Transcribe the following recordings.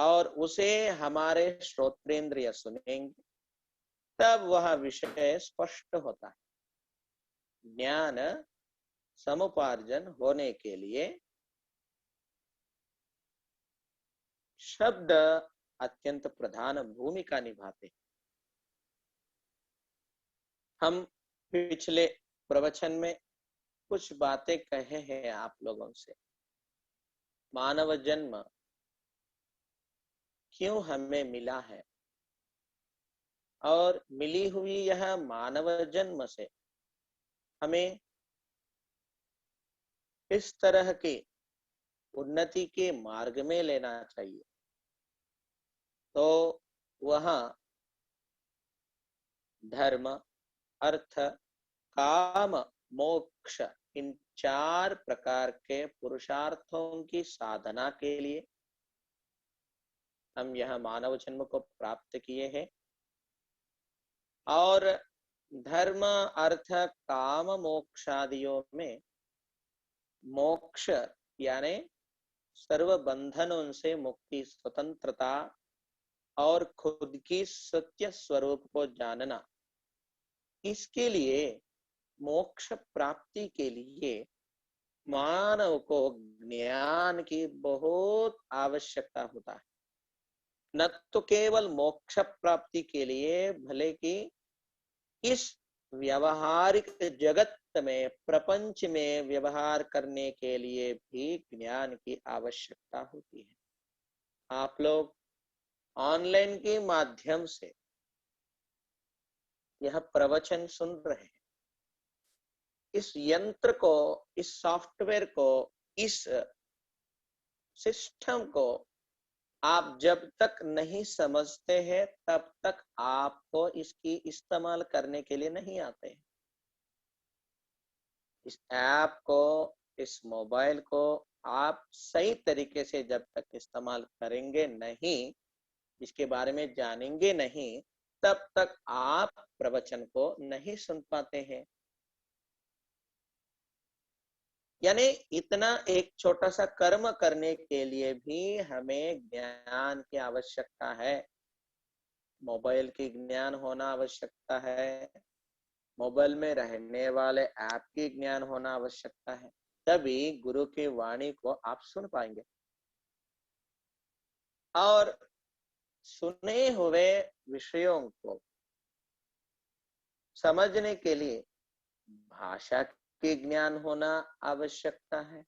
और उसे हमारे श्रोत्रेंद्रिय सुनेंगे, तब वह विषय स्पष्ट होता है। ज्ञान समुपार्जन होने के लिए शब्द अत्यंत प्रधान भूमिका निभाते हैं। हम पिछले प्रवचन में कुछ बातें कहे हैं आप लोगों से। मानव जन्म क्यों हमें मिला है, और मिली हुई यह मानव जन्म से हमें इस तरह के उन्नति के मार्ग में लेना चाहिए। तो वहां धर्म, अर्थ, काम, मोक्ष, इन 4 प्रकार के पुरुषार्थों की साधना के लिए हम यह मानव जन्म को प्राप्त किए हैं। और धर्म, अर्थ, काम, मोक्षादियों में मोक्ष यानी सर्व बंधनों से मुक्ति, स्वतंत्रता और खुद की सत्य स्वरूप को जानना, इसके लिए मोक्ष प्राप्ति के लिए मानव को ज्ञान की बहुत आवश्यकता होता है। न तो केवल मोक्ष प्राप्ति के लिए, भले कि इस व्यवहारिक जगत में, प्रपंच में व्यवहार करने के लिए भी ज्ञान की आवश्यकता होती है। आप लोग ऑनलाइन के माध्यम से यह प्रवचन सुन रहे हैं। इस यंत्र को, इस सॉफ्टवेयर को, इस सिस्टम को आप जब तक नहीं समझते हैं, तब तक आपको इसकी इस्तेमाल करने के लिए नहीं आते हैं। इस ऐप को, इस मोबाइल को आप सही तरीके से जब तक इस्तेमाल करेंगे नहीं, इसके बारे में जानेंगे नहीं, तब तक आप प्रवचन को नहीं सुन पाते हैं। यानी इतना एक छोटा सा कर्म करने के लिए भी हमें ज्ञान की आवश्यकता है। मोबाइल की ज्ञान होना आवश्यकता है, मोबाइल में रहने वाले ऐप की ज्ञान होना आवश्यकता है, तभी गुरु की वाणी को आप सुन पाएंगे। और सुने हुए विषयों को समझने के लिए भाषा के ज्ञान होना आवश्यकता है।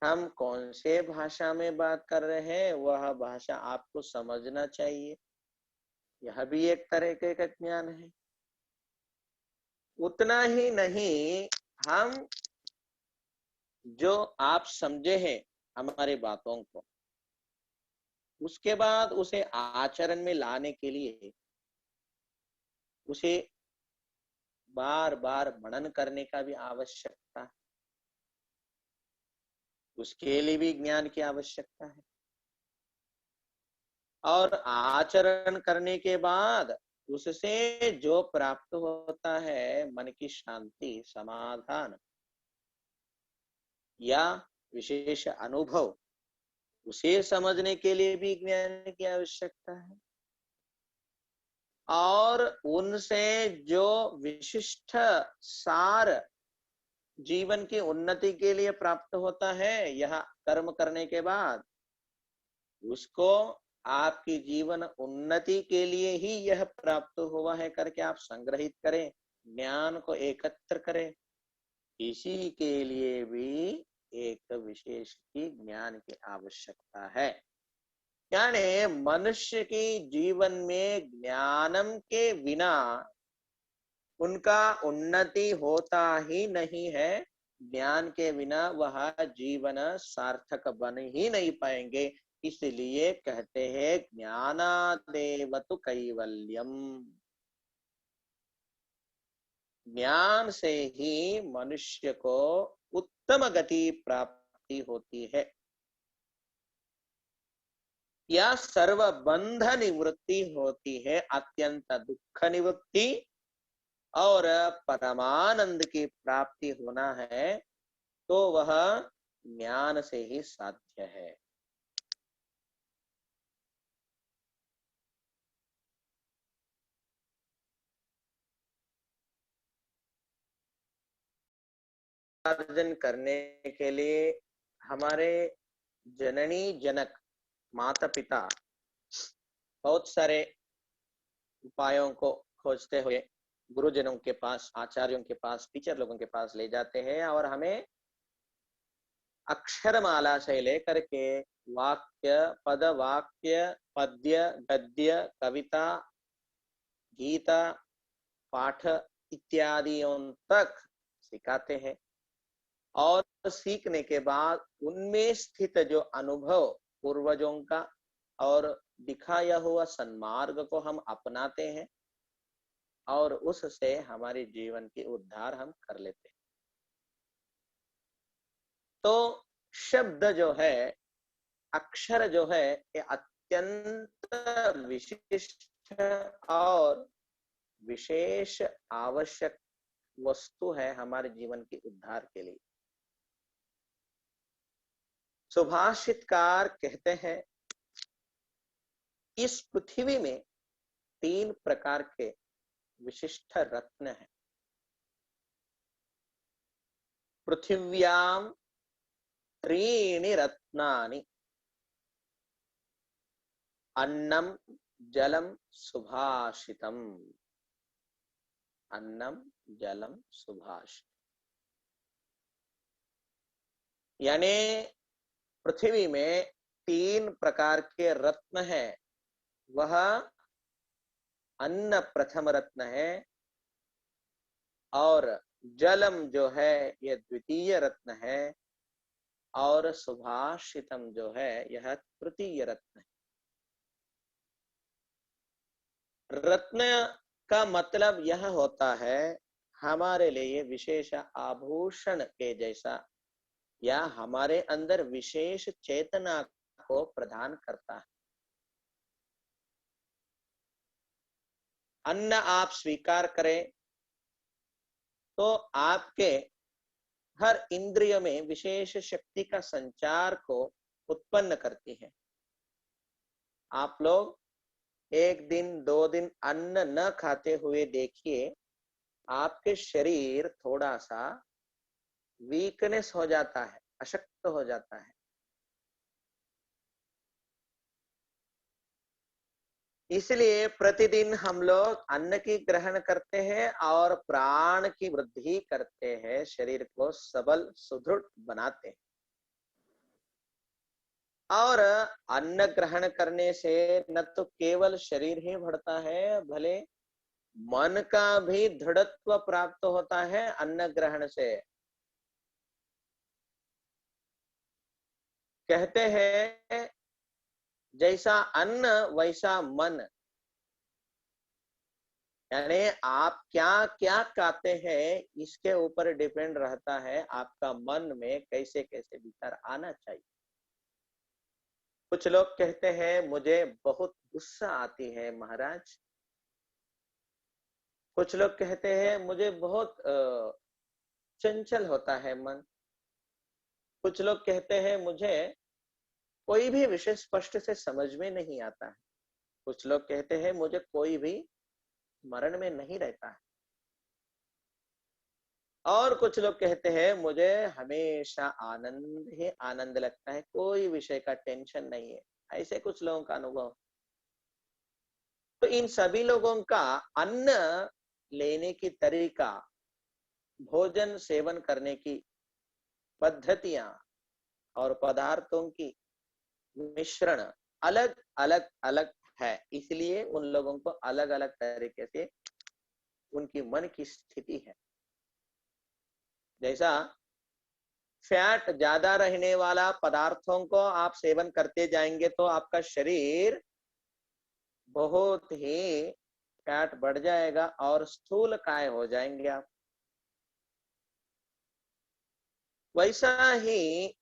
हम कौन से भाषा में बात कर रहे हैं, वह भाषा आपको समझना चाहिए। यह भी एक तरह का ज्ञान है। उतना ही नहीं, हम जो आप समझे हैं हमारे बातों को, उसके बाद उसे आचरण में लाने के लिए उसे बार बार मनन करने का भी आवश्यकता है। उसके लिए भी ज्ञान की आवश्यकता है। और आचरण करने के बाद उससे जो प्राप्त होता है, मन की शांति, समाधान या विशेष अनुभव, उसे समझने के लिए भी ज्ञान की आवश्यकता है। और उनसे जो विशिष्ट सार जीवन की उन्नति के लिए प्राप्त होता है, यह कर्म करने के बाद, उसको आपकी जीवन उन्नति के लिए ही यह प्राप्त हुआ है करके आप संग्रहित करें, ज्ञान को एकत्र करें। इसी के लिए भी एक विशेष की ज्ञान की आवश्यकता है। यानी मनुष्य की जीवन में ज्ञानम के बिना उनका उन्नति होता ही नहीं है। ज्ञान के बिना वह जीवन सार्थक बन ही नहीं पाएंगे। इसलिए कहते हैं ज्ञानादेव तु कैवल्यम। ज्ञान से ही मनुष्य को उत्तम गति प्राप्ति होती है, या सर्व बंध निवृत्ति होती है, अत्यंत दुख निवृत्ति और परमानंद की प्राप्ति होना है, तो वह ज्ञान से ही साध्य है। उपार्जन करने के लिए हमारे जननी जनक माता पिता बहुत सारे उपायों को खोजते हुए गुरुजनों के पास, आचार्यों के पास, टीचर लोगों के पास ले जाते हैं और हमें अक्षरमाला से लेकर के वाक्य, पद, वाक्य, पद्य, गद्य, कविता, गीता, पाठ इत्यादियों तक सिखाते हैं और सीखने के बाद उनमें स्थित जो अनुभव पूर्वजों का और दिखाया हुआ सन्मार्ग को हम अपनाते हैं और उससे हमारे जीवन की उद्धार हम कर लेते हैं। तो शब्द जो है, अक्षर जो है, ये अत्यंत विशिष्ट और विशेष आवश्यक वस्तु है हमारे जीवन के उद्धार के लिए। सुभाषितकार कहते हैं इस पृथ्वी में 3 प्रकार के विशिष्ट रत्न हैं। पृथिव्याम 3 रत्नानि, अन्नम जलम सुभाषितम। अन्नम जलम सुभाषितम यानी पृथ्वी में 3 प्रकार के रत्न हैं। वह अन्न प्रथम रत्न है और जलम जो है यह द्वितीय रत्न है और सुभाषितम जो है यह तृतीय रत्न है। रत्न का मतलब यह होता है हमारे लिए विशेष आभूषण के जैसा या हमारे अंदर विशेष चेतना को प्रदान करता है। अन्न आप स्वीकार करें तो आपके हर इंद्रिय में विशेष शक्ति का संचार को उत्पन्न करती है। आप लोग 1 दिन 2 दिन अन्न न खाते हुए देखिए, आपके शरीर थोड़ा सा वीकनेस हो जाता है, अशक्त हो जाता है। इसलिए प्रतिदिन हम लोग अन्न की ग्रहण करते हैं और प्राण की वृद्धि करते हैं, शरीर को सबल सुदृढ़ बनाते हैं। और अन्न ग्रहण करने से न तो केवल शरीर ही बढ़ता है, भले मन का भी दृढ़त्व प्राप्त होता है अन्न ग्रहण से। कहते हैं जैसा अन्न वैसा मन, यानी आप क्या क्या खाते हैं इसके ऊपर डिपेंड रहता है आपका मन में कैसे कैसे विचार आना चाहिए। कुछ लोग कहते हैं मुझे बहुत गुस्सा आती है महाराज। कुछ लोग कहते हैं मुझे बहुत चंचल होता है मन। कुछ लोग कहते हैं मुझे कोई भी विषय स्पष्ट से समझ में नहीं आता है। कुछ लोग कहते हैं मुझे कोई भी स्मरण में नहीं रहता है। और कुछ लोग कहते हैं मुझे हमेशा आनंद ही आनंद लगता है, कोई विषय का टेंशन नहीं है। ऐसे कुछ लोगों का अनुभव। तो इन सभी लोगों का अन्न लेने की तरीका, भोजन सेवन करने की पद्धतियां और पदार्थों की मिश्रण अलग अलग अलग है। इसलिए उन लोगों को अलग अलग तरीके से उनकी मन की स्थिति है। जैसा फैट ज्यादा रहने वाला पदार्थों को आप सेवन करते जाएंगे तो आपका शरीर बहुत ही फैट बढ़ जाएगा और स्थूलकाय हो जाएंगे आप। वैसा ही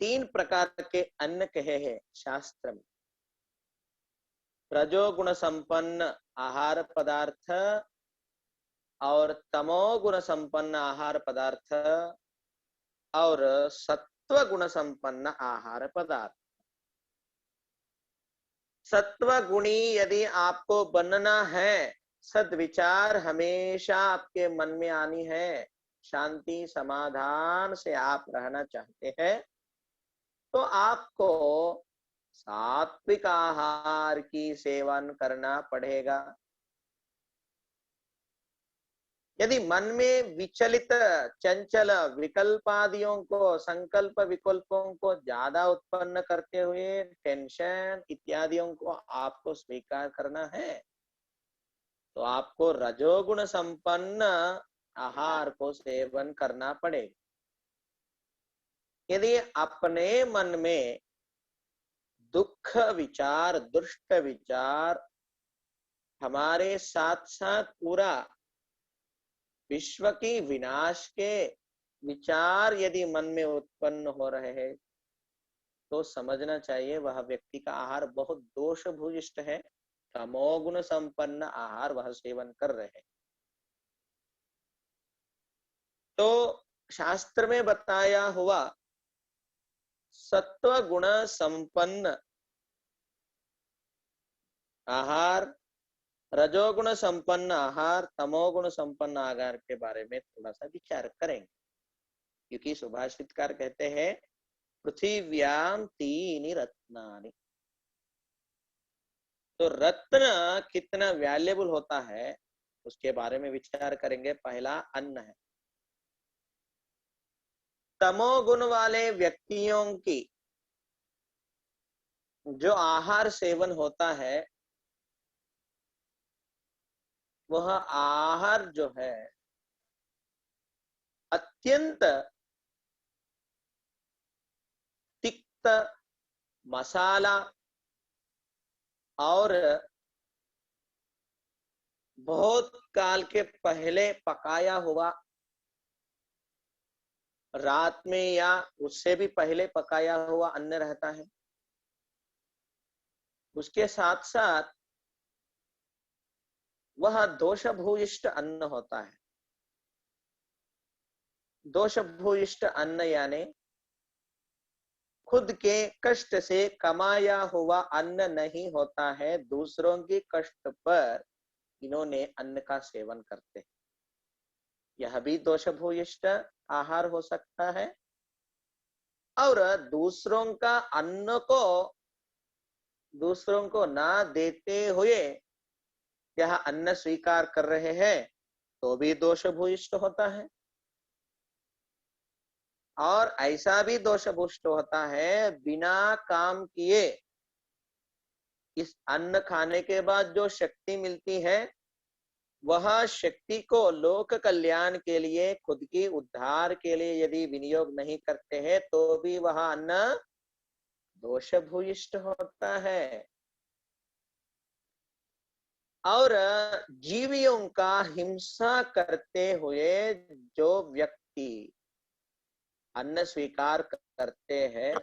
3 प्रकार के अन्न कहे हैं शास्त्र में। रजोगुण संपन्न आहार पदार्थ और तमोगुण संपन्न आहार पदार्थ और सत्व गुण संपन्न आहार पदार्थ। सत्व गुणी यदि आपको बनना है, सद्विचार हमेशा आपके मन में आनी है, शांति समाधान से आप रहना चाहते हैं, तो आपको सात्विक आहार की सेवन करना पड़ेगा। यदि मन में विचलित चंचल विकल्पादियों को, संकल्प विकल्पों को ज्यादा उत्पन्न करते हुए टेंशन इत्यादियों को आपको स्वीकार करना है, तो आपको रजोगुण संपन्न आहार को सेवन करना पड़ेगा। यदि अपने मन में दुख विचार, दुष्ट विचार हमारे साथ साथ पूरा विश्व की विनाश के विचार यदि मन में उत्पन्न हो रहे हैं, तो समझना चाहिए वह व्यक्ति का आहार बहुत दोष भूयिष्ठ है, तमोगुण संपन्न आहार वह सेवन कर रहे हैं। तो शास्त्र में बताया हुआ सत्व गुण संपन्न आहार, रजोगुण संपन्न आहार, तमोगुण संपन्न आहार के बारे में थोड़ा सा विचार करेंगे, क्योंकि सुभाषितकार कहते हैं पृथिव्याम तीनि रत्नानि। तो रत्न कितना वैल्यूएबल होता है उसके बारे में विचार करेंगे। पहला अन्न है। तमोगुण वाले व्यक्तियों की जो आहार सेवन होता है, वह आहार जो है अत्यंत तिक्त, मसाला और बहुत काल के पहले पकाया हुआ, रात में या उससे भी पहले पकाया हुआ अन्न रहता है। उसके साथ साथ वह दोष भूयिष्ठ अन्न होता है। दोष भूयिष्ठ अन्न यानी खुद के कष्ट से कमाया हुआ अन्न नहीं होता है, दूसरों के कष्ट पर इन्होंने अन्न का सेवन करते हैं। यह भी दोष भूयिष्ठ आहार हो सकता है। और दूसरों का अन्न को दूसरों को ना देते हुए यह अन्न स्वीकार कर रहे हैं, तो भी दोष भूयिष्ठ होता है। और ऐसा भी दोष भूयिष्ठ होता है बिना काम किए इस अन्न खाने के बाद जो शक्ति मिलती है, वह शक्ति को लोक कल्याण के लिए, खुद की उद्धार के लिए यदि विनियोग नहीं करते हैं, तो भी वह अन्न दोष भूयिष्ठ होता है। और जीवियों का हिंसा करते हुए जो व्यक्ति अन्न स्वीकार करते हैं,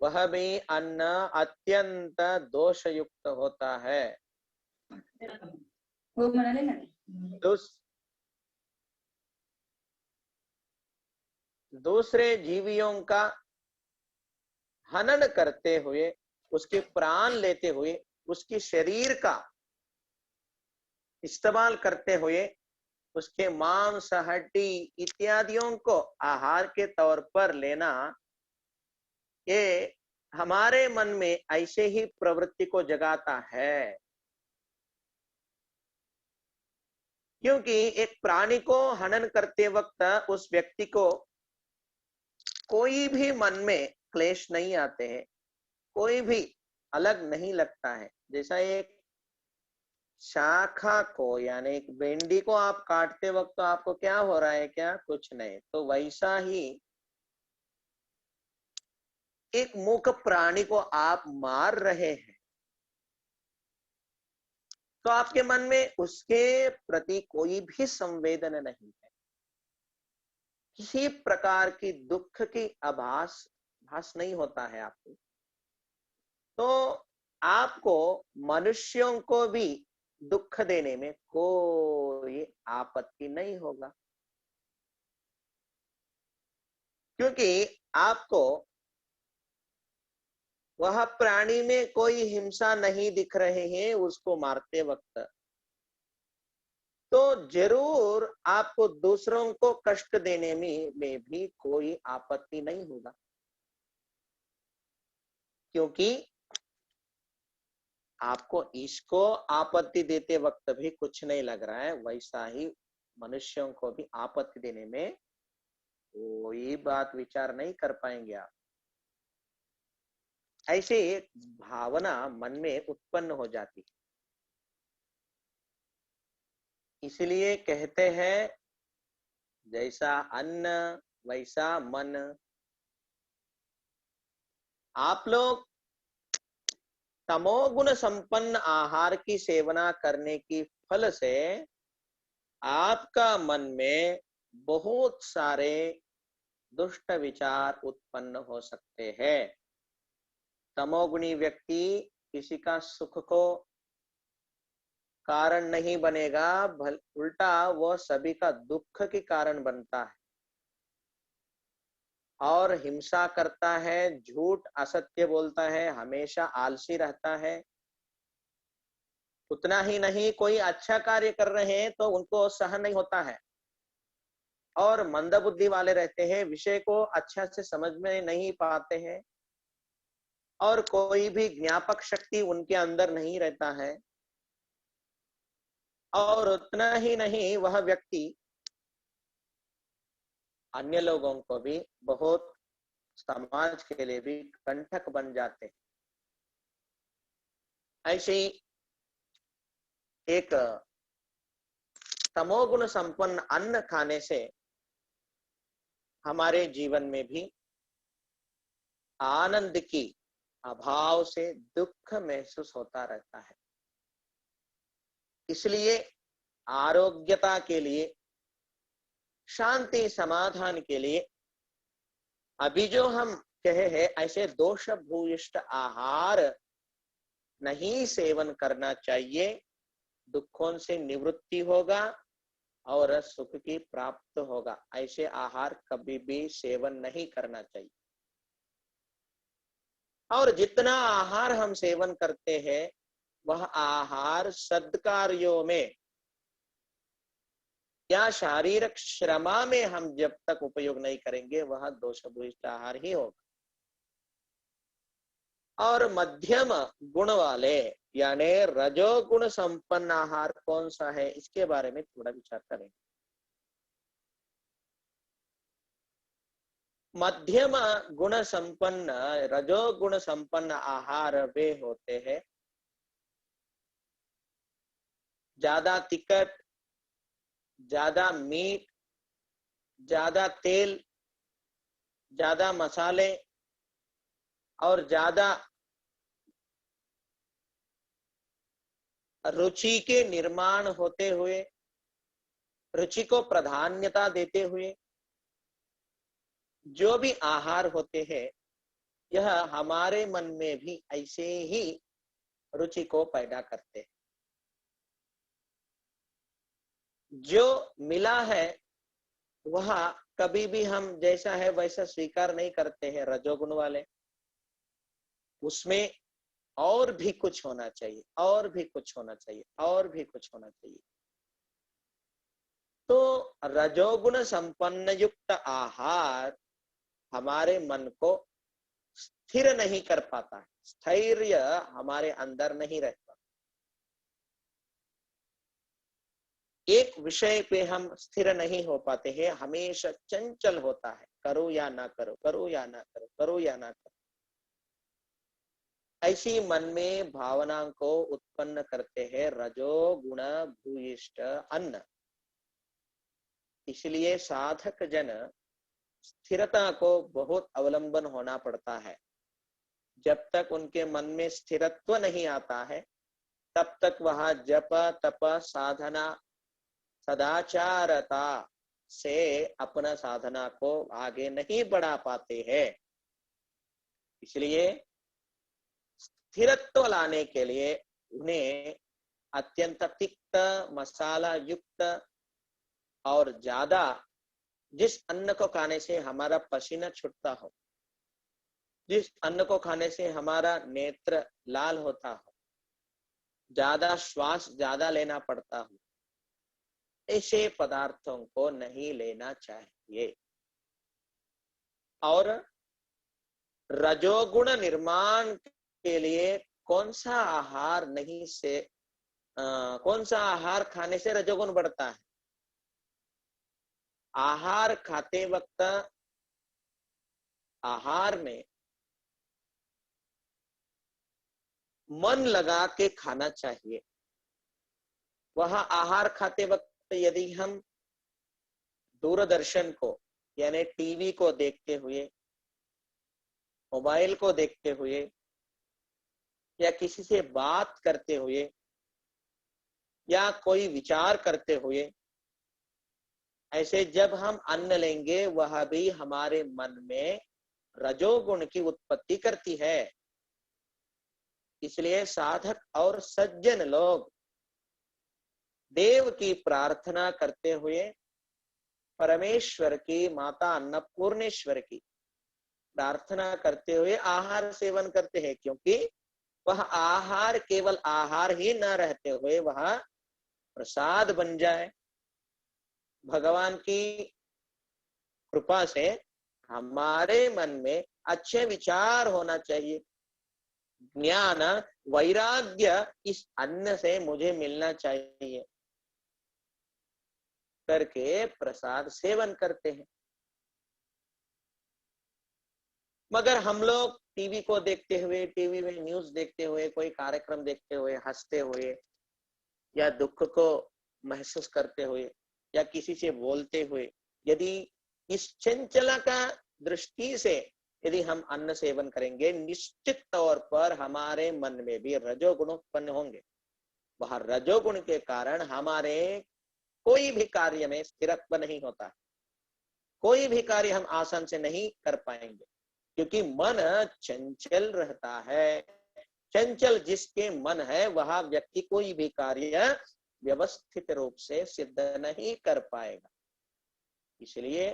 वह भी अन्न अत्यंत दोषयुक्त होता है। दूसरे जीवियों का हनन करते हुए, उसके प्राण लेते हुए, उसके शरीर का इस्तेमाल करते हुए, उसके मांस, हड्डी इत्यादियों को आहार के तौर पर लेना, ये हमारे मन में ऐसे ही प्रवृत्ति को जगाता है। क्योंकि एक प्राणी को हनन करते वक्त उस व्यक्ति को कोई भी मन में क्लेश नहीं आते हैं, कोई भी अलग नहीं लगता है। जैसा एक शाखा को यानी एक भिंडी को आप काटते वक्त तो आपको क्या हो रहा है, क्या कुछ नहीं, तो वैसा ही एक मूक प्राणी को आप मार रहे हैं, तो आपके मन में उसके प्रति कोई भी संवेदना नहीं है, किसी प्रकार की दुख की भास नहीं होता है आपको। तो आपको मनुष्यों को भी दुख देने में कोई आपत्ति नहीं होगा, क्योंकि आपको वह प्राणी में कोई हिंसा नहीं दिख रहे हैं उसको मारते वक्त। तो जरूर आपको दूसरों को कष्ट देने में भी कोई आपत्ति नहीं होगा, क्योंकि आपको इसको आपत्ति देते वक्त भी कुछ नहीं लग रहा है, वैसा ही मनुष्यों को भी आपत्ति देने में कोई बात विचार नहीं कर पाएंगे आप। ऐसे एक भावना मन में उत्पन्न हो जाती है। इसलिए कहते हैं जैसा अन्न वैसा मन। आप लोग तमोगुण संपन्न आहार की सेवना करने की फल से आपका मन में बहुत सारे दुष्ट विचार उत्पन्न हो सकते हैं। तमोगुणी व्यक्ति किसी का सुख को कारण नहीं बनेगा, उल्टा वह सभी का दुख के कारण बनता है और हिंसा करता है, झूठ असत्य बोलता है, हमेशा आलसी रहता है। उतना ही नहीं, कोई अच्छा कार्य कर रहे हैं तो उनको सहन नहीं होता है और मंदबुद्धि वाले रहते हैं, विषय को अच्छा से समझ में नहीं पाते हैं और कोई भी ज्ञापक शक्ति उनके अंदर नहीं रहता है। और उतना ही नहीं, वह व्यक्ति अन्य लोगों को भी बहुत, समाज के लिए भी कंटक बन जाते हैं। ऐसे ही एक तमोगुण संपन्न अन्न खाने से हमारे जीवन में भी आनंद की अभाव से दुख महसूस होता रहता है। इसलिए आरोग्यता के लिए, शांति समाधान के लिए अभी जो हम कहे हैं ऐसे दोष भूयिष्ठ आहार नहीं सेवन करना चाहिए। दुखों से निवृत्ति होगा और सुख की प्राप्त होगा। ऐसे आहार कभी भी सेवन नहीं करना चाहिए। और जितना आहार हम सेवन करते हैं वह आहार सद्कार्यों में या शारीरिक श्रमा में हम जब तक उपयोग नहीं करेंगे वह दोषभूयिष्ठ आहार ही होगा। और मध्यम गुण वाले यानी रजोगुण संपन्न आहार कौन सा है, इसके बारे में थोड़ा विचार करें। मध्यम गुण संपन्न, रजोगुण संपन्न आहार वे होते हैं ज्यादा तिखट, ज्यादा मीठ, ज्यादा तेल, ज्यादा मसाले और ज्यादा रुचि के निर्माण होते हुए, रुचि को प्राधान्यता देते हुए जो भी आहार होते हैं, यह हमारे मन में भी ऐसे ही रुचि को पैदा करते हैं। जो मिला है वह कभी भी हम जैसा है वैसा स्वीकार नहीं करते हैं। रजोगुण वाले उसमें और भी कुछ होना चाहिए, और भी कुछ होना चाहिए, और भी कुछ होना चाहिए। तो रजोगुण संपन्न युक्त आहार हमारे मन को स्थिर नहीं कर पाता है, स्थैर्य हमारे अंदर नहीं रहता। एक विषय पे हम स्थिर नहीं हो पाते हैं, हमेशा चंचल होता है, करो या ना करो, करो या ना करो, करो या ना करो। ऐसी मन में भावना को उत्पन्न करते हैं रजोगुण भूयिष्ठ अन्न। इसलिए साधक जन स्थिरता को बहुत अवलंबन होना पड़ता है। जब तक उनके मन में स्थिरत्व नहीं आता है तब तक वह जप तप साधना सदाचारता से अपना साधना को आगे नहीं बढ़ा पाते हैं। इसलिए स्थिरत्व लाने के लिए उन्हें अत्यंत तिक्त, मसाला युक्त और ज्यादा, जिस अन्न को खाने से हमारा पसीना छूटता हो, जिस अन्न को खाने से हमारा नेत्र लाल होता हो, ज्यादा श्वास ज्यादा लेना पड़ता हो, ऐसे पदार्थों को नहीं लेना चाहिए। और रजोगुण निर्माण के लिए कौन सा आहार नहीं से कौन सा आहार खाने से रजोगुण बढ़ता है? आहार खाते वक्त आहार में मन लगा के खाना चाहिए। वह आहार खाते वक्त यदि हम दूरदर्शन को यानी टीवी को देखते हुए, मोबाइल को देखते हुए या किसी से बात करते हुए या कोई विचार करते हुए, ऐसे जब हम अन्न लेंगे वह भी हमारे मन में रजोगुण की उत्पत्ति करती है। इसलिए साधक और सज्जन लोग देव की प्रार्थना करते हुए परमेश्वर की, माता अन्नपूर्णेश्वर की प्रार्थना करते हुए आहार सेवन करते हैं, क्योंकि वह आहार केवल आहार ही न रहते हुए वह प्रसाद बन जाए। भगवान की कृपा से हमारे मन में अच्छे विचार होना चाहिए, ज्ञान वैराग्य इस अन्न से मुझे मिलना चाहिए करके प्रसाद सेवन करते हैं। मगर हम लोग टीवी को देखते हुए, टीवी में न्यूज देखते हुए, कोई कार्यक्रम देखते हुए हंसते हुए या दुख को महसूस करते हुए या किसी से बोलते हुए, यदि इस चंचला का दृष्टि से यदि हम अन्न सेवन करेंगे, निश्चित तौर पर हमारे मन में भी रजोगुण उत्पन्न होंगे। वह रजोगुण के कारण हमारे कोई भी कार्य में स्थिरत्व नहीं होता, कोई भी कार्य हम आसान से नहीं कर पाएंगे, क्योंकि मन चंचल रहता है। चंचल जिसके मन है वह व्यक्ति कोई भी कार्य व्यवस्थित रूप से सिद्ध नहीं कर पाएगा। इसलिए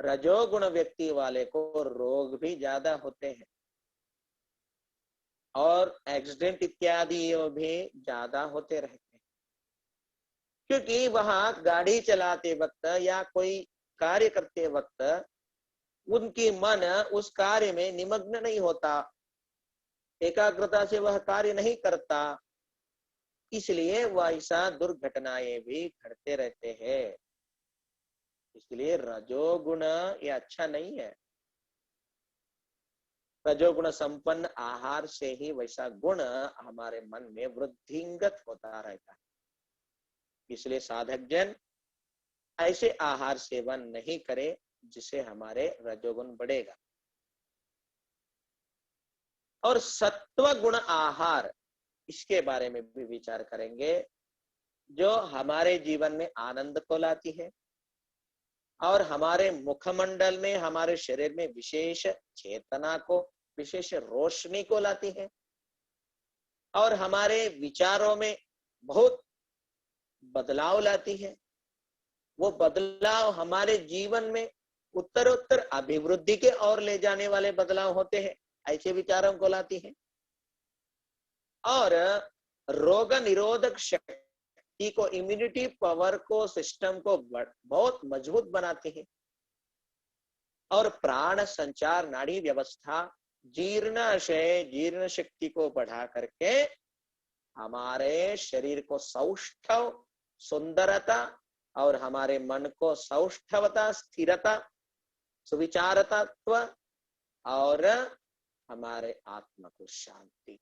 रजोगुण व्यक्ति वाले को रोग भी ज्यादा होते हैं और एक्सीडेंट इत्यादि भी ज्यादा होते रहते हैं, क्योंकि वहां गाड़ी चलाते वक्त या कोई कार्य करते वक्त उनकी मन उस कार्य में निमग्न नहीं होता, एकाग्रता से वह कार्य नहीं करता, इसलिए वैसा दुर्घटनाएं भी घटते रहते हैं। इसलिए रजोगुण ये अच्छा नहीं है। रजोगुण संपन्न आहार से ही वैसा गुण हमारे मन में वृद्धिंगत होता रहता है। इसलिए साधक जन ऐसे आहार सेवन नहीं करे जिसे हमारे रजोगुण बढ़ेगा। और सत्व गुण आहार, इसके बारे में भी विचार करेंगे, जो हमारे जीवन में आनंद को लाती है और हमारे मुखमंडल में, हमारे शरीर में विशेष चेतना को, विशेष रोशनी को लाती है और हमारे विचारों में बहुत बदलाव लाती है। वो बदलाव हमारे जीवन में उत्तरोत्तर अभिवृद्धि के ओर ले जाने वाले बदलाव होते हैं, ऐसे विचारों को लाती है और रोग निरोधक शक्ति को, इम्यूनिटी पावर को, सिस्टम को बहुत मजबूत बनाती है और प्राण संचार, नाड़ी व्यवस्था, जीर्णाशय, जीर्ण शक्ति को बढ़ा करके हमारे शरीर को सौष्ठव, सुंदरता और हमारे मन को सौष्ठवता, स्थिरता, सुविचारतत्व और हमारे आत्मा को शांति।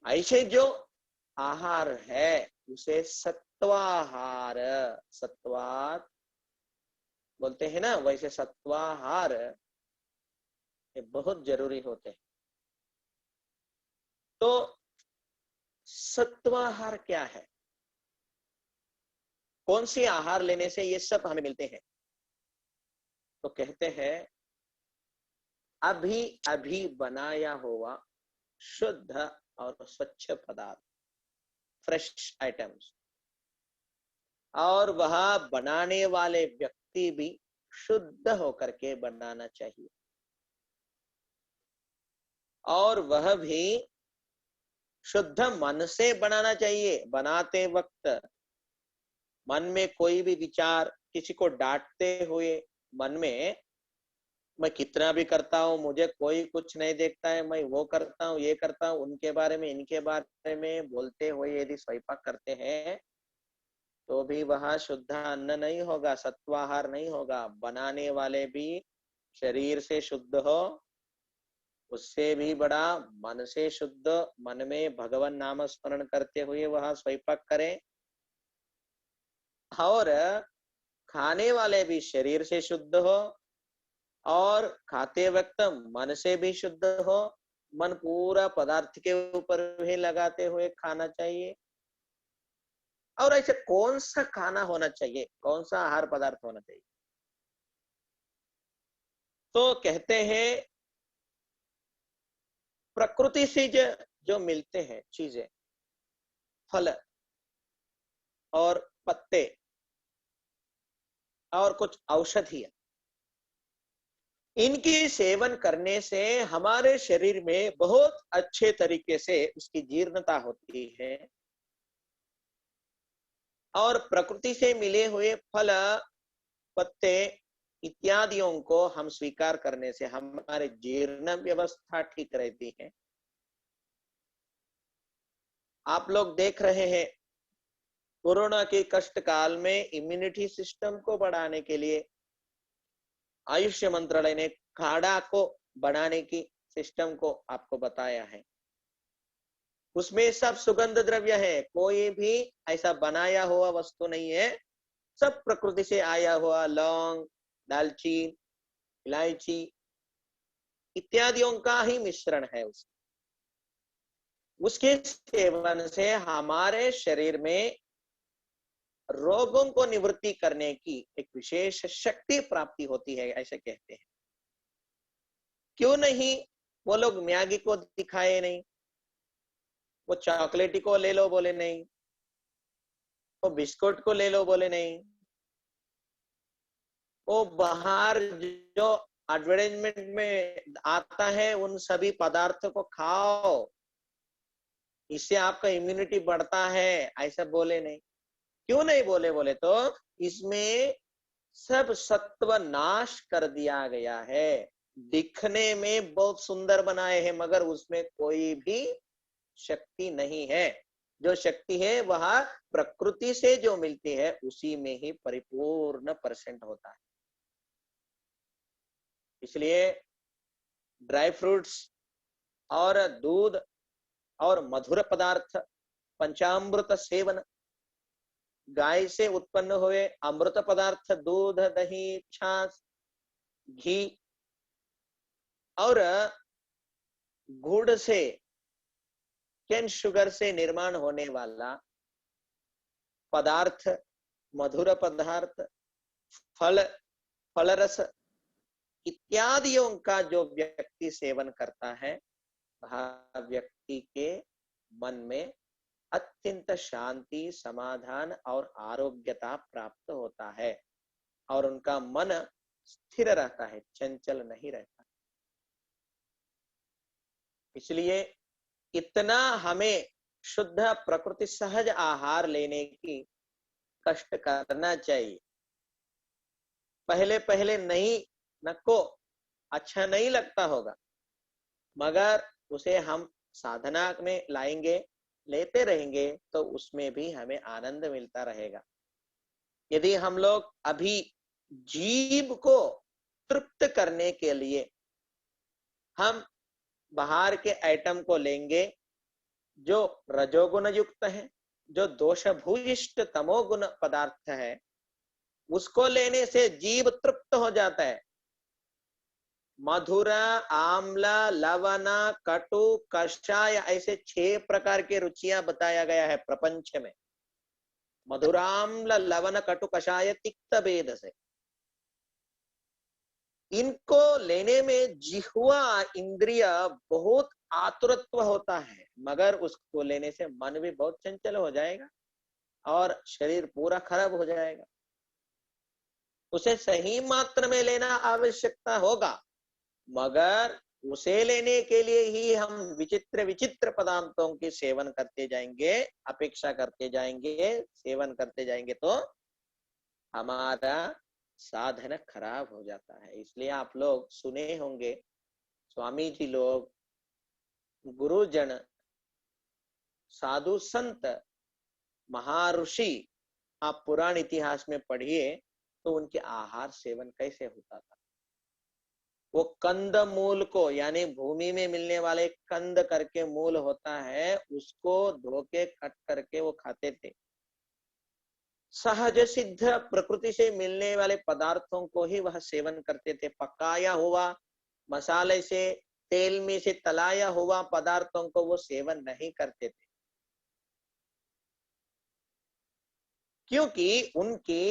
ऐसे जो आहार है उसे सत्वाहार, सत्वात बोलते हैं ना, वैसे सत्वाहार ये बहुत जरूरी होते हैं। तो सत्वाहार क्या है? कौन सी आहार लेने से ये सब हमें मिलते हैं? तो कहते हैं अभी अभी बनाया हुआ शुद्ध और स्वच्छ पदार्थ, फ्रेश आइटम्स, और वह बनाने वाले व्यक्ति भी शुद्ध होकर के बनाना चाहिए, और वह भी शुद्ध मन से बनाना चाहिए। बनाते वक्त मन में कोई भी विचार, किसी को डांटते हुए मन में मैं कितना भी करता हूँ, मुझे कोई कुछ नहीं देखता है, मैं वो करता हूँ, ये करता हूँ, उनके बारे में इनके बारे में बोलते हुए यदि स्वयंपाक करते हैं तो भी वह शुद्ध अन्न नहीं होगा, सत्वाहार नहीं होगा। बनाने वाले भी शरीर से शुद्ध हो, उससे भी बड़ा मन से शुद्ध, मन में भगवान नाम स्मरण करते हुए वह स्वयंपाक करें। और खाने वाले भी शरीर से शुद्ध हो और खाते वक्त मन से भी शुद्ध हो। मन पूरा पदार्थ के ऊपर भी लगाते हुए खाना चाहिए। और ऐसे कौन सा खाना होना चाहिए, कौन सा आहार पदार्थ होना चाहिए? तो कहते हैं प्रकृति से जो मिलते हैं चीजें, फल और पत्ते और कुछ औषधियां, इनकी सेवन करने से हमारे शरीर में बहुत अच्छे तरीके से उसकी जीर्णता होती है। और प्रकृति से मिले हुए फल, पत्ते इत्यादियों को हम स्वीकार करने से हमारे जीर्ण व्यवस्था ठीक रहती है। आप लोग देख रहे हैं कोरोना के कष्ट काल में इम्यूनिटी सिस्टम को बढ़ाने के लिए आयुष मंत्रालय ने काढ़ा को बनाने की सिस्टम को आपको बताया है। उसमें सब सुगंध द्रव्य है, कोई भी ऐसा बनाया हुआ वस्तु नहीं है, सब प्रकृति से आया हुआ लौंग, दालचीनी, इलायची इत्यादियों का ही मिश्रण है। उसके सेवन से हमारे शरीर में रोगों को निवृत्ति करने की एक विशेष शक्ति प्राप्ति होती है, ऐसे कहते हैं। क्यों नहीं वो लोग मैगी को दिखाए नहीं, वो चॉकलेटी को ले लो बोले नहीं, वो बिस्कुट को ले लो बोले नहीं, वो बाहर जो एडवर्टाइजमेंट में आता है उन सभी पदार्थों को खाओ, इससे आपका इम्यूनिटी बढ़ता है, ऐसा बोले नहीं। क्यों नहीं बोले बोले तो इसमें सब सत्व नाश कर दिया गया है। दिखने में बहुत सुंदर बनाए हैं मगर उसमें कोई भी शक्ति नहीं है। जो शक्ति है वह प्रकृति से जो मिलती है उसी में ही परिपूर्ण परसेंट होता है। इसलिए ड्राई फ्रूट्स और दूध और मधुर पदार्थ, पंचामृत सेवन, गाय से उत्पन्न हुए अमृत पदार्थ, दूध, दही, छाछ, घी और गुड़ से, कैन शुगर से निर्माण होने वाला पदार्थ, मधुर पदार्थ, फल, फलरस इत्यादियों का जो व्यक्ति सेवन करता है वह व्यक्ति के मन में अत्यंत शांति, समाधान और आरोग्यता प्राप्त होता है और उनका मन स्थिर रहता है, चंचल नहीं रहता। इसलिए इतना हमें शुद्ध प्रकृति सहज आहार लेने की कष्ट करना चाहिए। पहले पहले नहीं नको अच्छा नहीं लगता होगा, मगर उसे हम साधना में लाएंगे, लेते रहेंगे तो उसमें भी हमें आनंद मिलता रहेगा। यदि हम लोग अभी जीव को तृप्त करने के लिए हम बाहर के आइटम को लेंगे जो रजोगुण युक्त है, जो दोष भूयिष्ठ तमोगुण पदार्थ है, उसको लेने से जीव तृप्त हो जाता है। मधुर, आम्ल, लवण, कटु, कषाय ऐसे 6 प्रकार के रुचियां बताया गया है प्रपंच में। मधुराम्ल, लवण, कटु, कषाय, तिक्त भेद से इनको लेने में जिह्वा इंद्रिय बहुत आतुरत्व होता है, मगर उसको लेने से मन भी बहुत चंचल हो जाएगा और शरीर पूरा खराब हो जाएगा। उसे सही मात्रा में लेना आवश्यकता होगा, मगर उसे लेने के लिए ही हम विचित्र विचित्र पदार्थों के सेवन करते जाएंगे, अपेक्षा करते जाएंगे, सेवन करते जाएंगे, तो हमारा साधन खराब हो जाता है। इसलिए आप लोग सुने होंगे, स्वामी जी लोग, गुरुजन, साधु संत, महर्षि, आप पुराण इतिहास में पढ़िए तो उनके आहार सेवन कैसे होता था। वो कंद मूल को, यानी भूमि में मिलने वाले कंद करके मूल होता है, उसको धो के कट करके वो खाते थे। सहज सिद्ध प्रकृति से मिलने वाले पदार्थों को ही वह सेवन करते थे। पकाया हुआ, मसाले से, तेल में से तलाया हुआ पदार्थों को वो सेवन नहीं करते थे, क्योंकि उनकी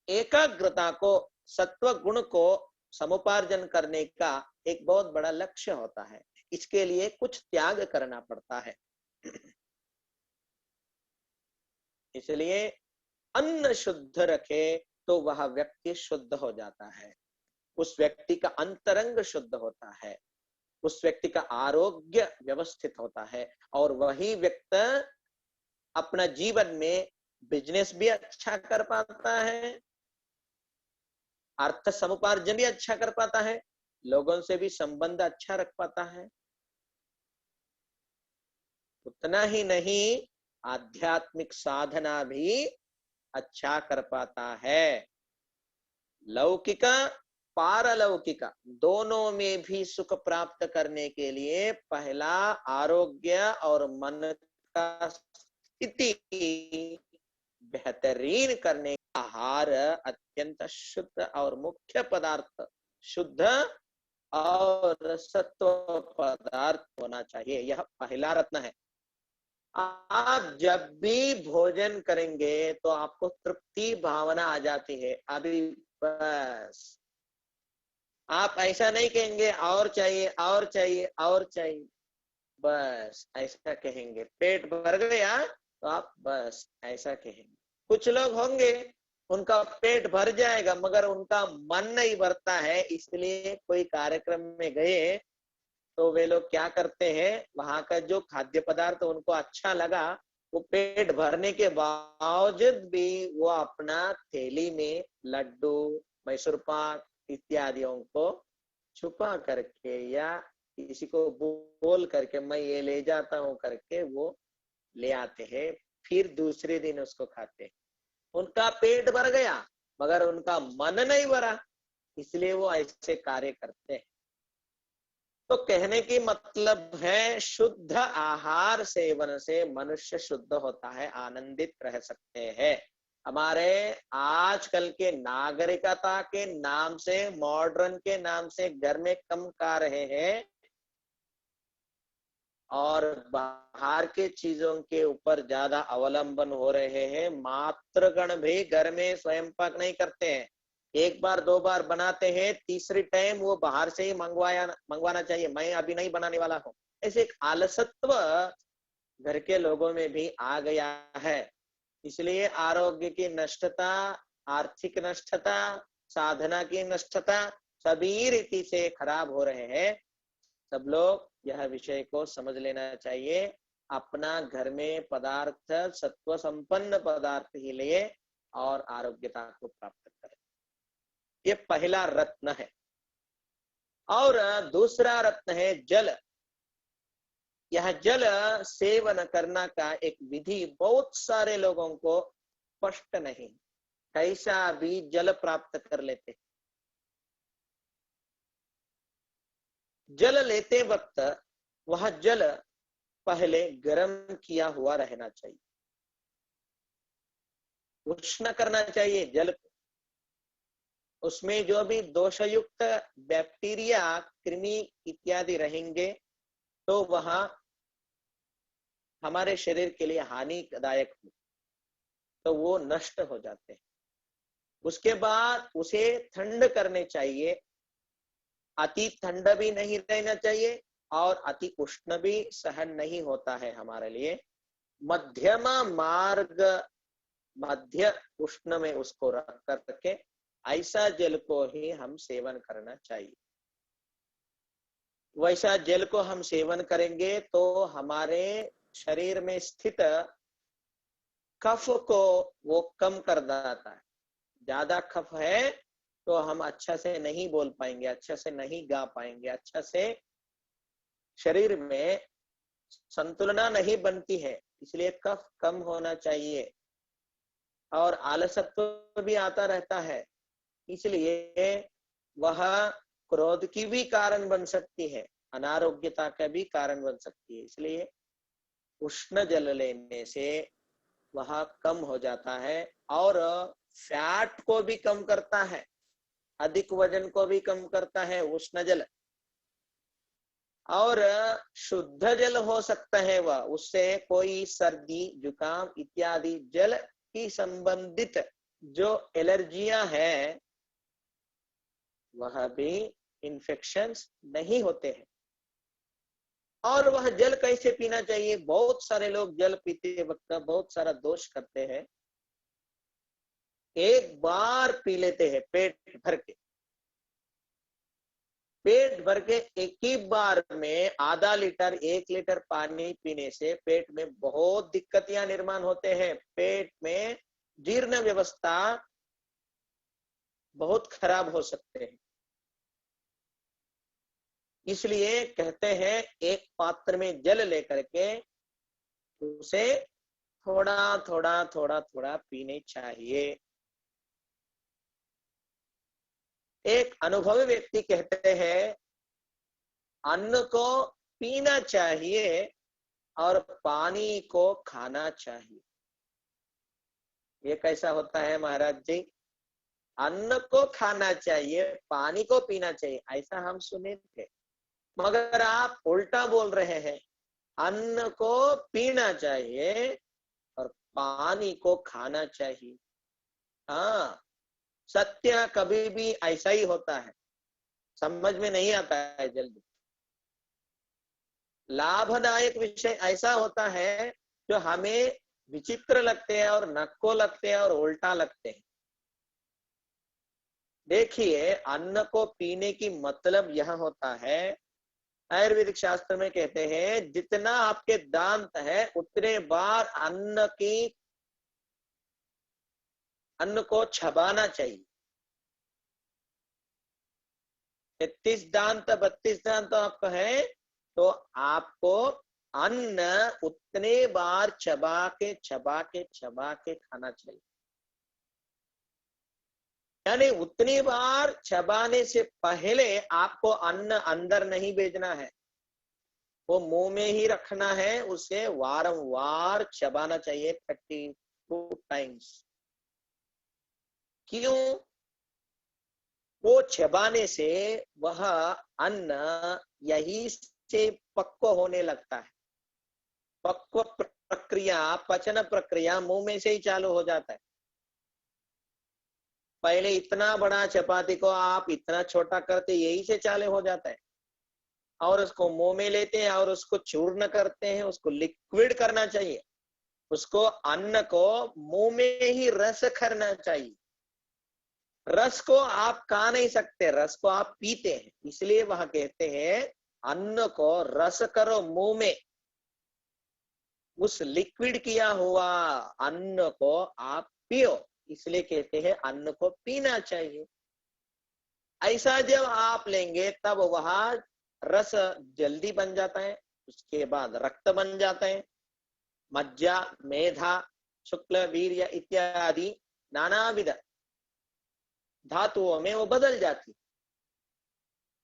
एकाग्रता को, सत्व गुण को समुपार्जन करने का एक बहुत बड़ा लक्ष्य होता है। इसके लिए कुछ त्याग करना पड़ता है। इसलिए अन्न शुद्ध रखे तो वह व्यक्ति शुद्ध हो जाता है, उस व्यक्ति का अंतरंग शुद्ध होता है, उस व्यक्ति का आरोग्य व्यवस्थित होता है, और वही व्यक्ति अपना जीवन में बिजनेस भी अच्छा कर पाता है, अर्थ समुपार्जन भी अच्छा कर पाता है, लोगों से भी संबंध अच्छा रख पाता है। उतना ही नहीं, आध्यात्मिक साधना भी अच्छा कर पाता है। लौकिक पारलौकिक दोनों में भी सुख प्राप्त करने के लिए पहला आरोग्य और मन का स्थिति बेहतरीन करने का आहार अत्यंत शुद्ध और मुख्य पदार्थ शुद्ध और सत्व पदार्थ होना चाहिए। यह पहला रत्न है। आप जब भी भोजन करेंगे तो आपको तृप्ति भावना आ जाती है। अभी बस आप ऐसा नहीं कहेंगे और चाहिए और चाहिए और चाहिए, बस ऐसा कहेंगे। पेट भर गया तो आप बस ऐसा कहेंगे। कुछ लोग होंगे उनका पेट भर जाएगा मगर उनका मन नहीं भरता है, इसलिए कोई कार्यक्रम में गए तो वे लोग क्या करते हैं, वहां का जो खाद्य पदार्थ उनको अच्छा लगा, वो पेट भरने के बावजूद भी वो अपना थैली में लड्डू, मैसूर पाक इत्यादियों को छुपा करके या किसी को बोल करके मैं ये ले जाता हूं करके वो ले आते हैं, फिर दूसरे दिन उसको खाते हैं। उनका पेट भर गया मगर उनका मन नहीं भरा, इसलिए वो ऐसे कार्य करते हैं। तो कहने की मतलब है, शुद्ध आहार सेवन से मनुष्य शुद्ध होता है, आनंदित रह सकते हैं। हमारे आजकल के नागरिकता के नाम से, मॉडर्न के नाम से घर में कम खा रहे हैं और बाहर के चीजों के ऊपर ज्यादा अवलंबन हो रहे हैं। मातृगण भी घर में स्वयं पाक नहीं करते हैं, एक बार दो बार बनाते हैं, तीसरी टाइम वो बाहर से ही मंगवाना चाहिए, मैं अभी नहीं बनाने वाला हूँ। ऐसे एक आलसत्व घर के लोगों में भी आ गया है। इसलिए आरोग्य की नष्टता, आर्थिक नष्टता, साधना की नष्टता सभी रीति से खराब हो रहे हैं। सब लोग यह विषय को समझ लेना चाहिए। अपना घर में पदार्थ सत्व संपन्न पदार्थ ही लिए और आरोग्यता को प्राप्त करें। ये पहला रत्न है। और दूसरा रत्न है जल। यह जल सेवन करना का एक विधि बहुत सारे लोगों को स्पष्ट नहीं, कैसा भी जल प्राप्त कर लेते। जल लेते वक्त वह जल पहले गर्म किया हुआ रहना चाहिए, उष्ण करना चाहिए जल को। उसमें जो भी दोषयुक्त बैक्टीरिया, कृमि इत्यादि रहेंगे तो वह हमारे शरीर के लिए हानिदायक हो, तो वो नष्ट हो जाते हैं। उसके बाद उसे ठंड करने चाहिए। अति ठंड भी नहीं रहना चाहिए और अति उष्ण भी सहन नहीं होता है हमारे लिए। मध्यमा मार्ग, मध्य उष्ण में उसको रख करके ऐसा जल को ही हम सेवन करना चाहिए। वैसा जल को हम सेवन करेंगे तो हमारे शरीर में स्थित कफ को वो कम कर देता है। ज्यादा कफ है तो हम अच्छा से नहीं बोल पाएंगे, अच्छा से नहीं गा पाएंगे, अच्छा से शरीर में संतुलना नहीं बनती है। इसलिए कफ कम होना चाहिए और आलसत्व भी आता रहता है, इसलिए वह क्रोध की भी कारण बन सकती है, अनारोग्यता का भी कारण बन सकती है। इसलिए उष्ण जल लेने से वह कम हो जाता है और फैट को भी कम करता है, अधिक वजन को भी कम करता है उष्ण जल। और शुद्ध जल हो सकता है वह, उससे कोई सर्दी जुकाम इत्यादि जल की संबंधित जो एलर्जियां हैं वह भी इन्फेक्शंस नहीं होते हैं। और वह जल कैसे पीना चाहिए? बहुत सारे लोग जल पीते वक्त बहुत सारा दोष करते हैं। एक बार पी लेते हैं पेट भर के, पेट भर के एक ही बार में आधा लीटर 1 लीटर पानी पीने से पेट में बहुत दिक्कतियां निर्माण होते हैं। पेट में जीर्ण व्यवस्था बहुत खराब हो सकते हैं। इसलिए कहते हैं एक पात्र में जल लेकर के उसे थोड़ा थोड़ा थोड़ा थोड़ा पीने चाहिए। एक अनुभवी व्यक्ति कहते हैं अन्न को पीना चाहिए और पानी को खाना चाहिए। ये कैसा होता है महाराज जी? अन्न को खाना चाहिए, पानी को पीना चाहिए, ऐसा हम सुने थे, मगर आप उल्टा बोल रहे हैं। अन्न को पीना चाहिए और पानी को खाना चाहिए। हाँ, सत्य कभी भी ऐसा ही होता है, समझ में नहीं आता है जल्दी। लाभदायक विषय ऐसा होता है जो हमें विचित्र लगते हैं और नक्को लगते हैं और उल्टा लगते हैं। देखिए, अन्न को पीने की मतलब यह होता है, आयुर्वेदिक शास्त्र में कहते हैं जितना आपके दांत है उतने बार अन्न को चबाना चाहिए। 33 दांत 32 दांत आपका है तो आपको अन्न उतने बार चबा के चबा के चबा के खाना चाहिए। यानी उतनी बार चबाने से पहले आपको अन्न अंदर नहीं भेजना है, वो मुंह में ही रखना है, उसे वारंवार चबाना चाहिए 32 टाइम्स। क्यों? वो चबाने से वह अन्न यही से पक्व होने लगता है। पक्व प्रक्रिया, पचन प्रक्रिया मुंह में से ही चालू हो जाता है। पहले इतना बड़ा चपाती को आप इतना छोटा करते यही से चालू हो जाता है, और उसको मुंह में लेते हैं और उसको चूर्ण करते हैं, उसको लिक्विड करना चाहिए। उसको अन्न को मुंह में ही रस करना चाहिए। रस को आप खा नहीं सकते, रस को आप पीते हैं। इसलिए वह कहते हैं अन्न को रस करो मुंह में, उस लिक्विड किया हुआ अन्न को आप पियो। इसलिए कहते हैं अन्न को पीना चाहिए। ऐसा जब आप लेंगे तब वह रस जल्दी बन जाता है, उसके बाद रक्त बन जाता है, मज्जा मेधा शुक्ल वीर्य इत्यादि नानाविध धातुओं में वो बदल जाती।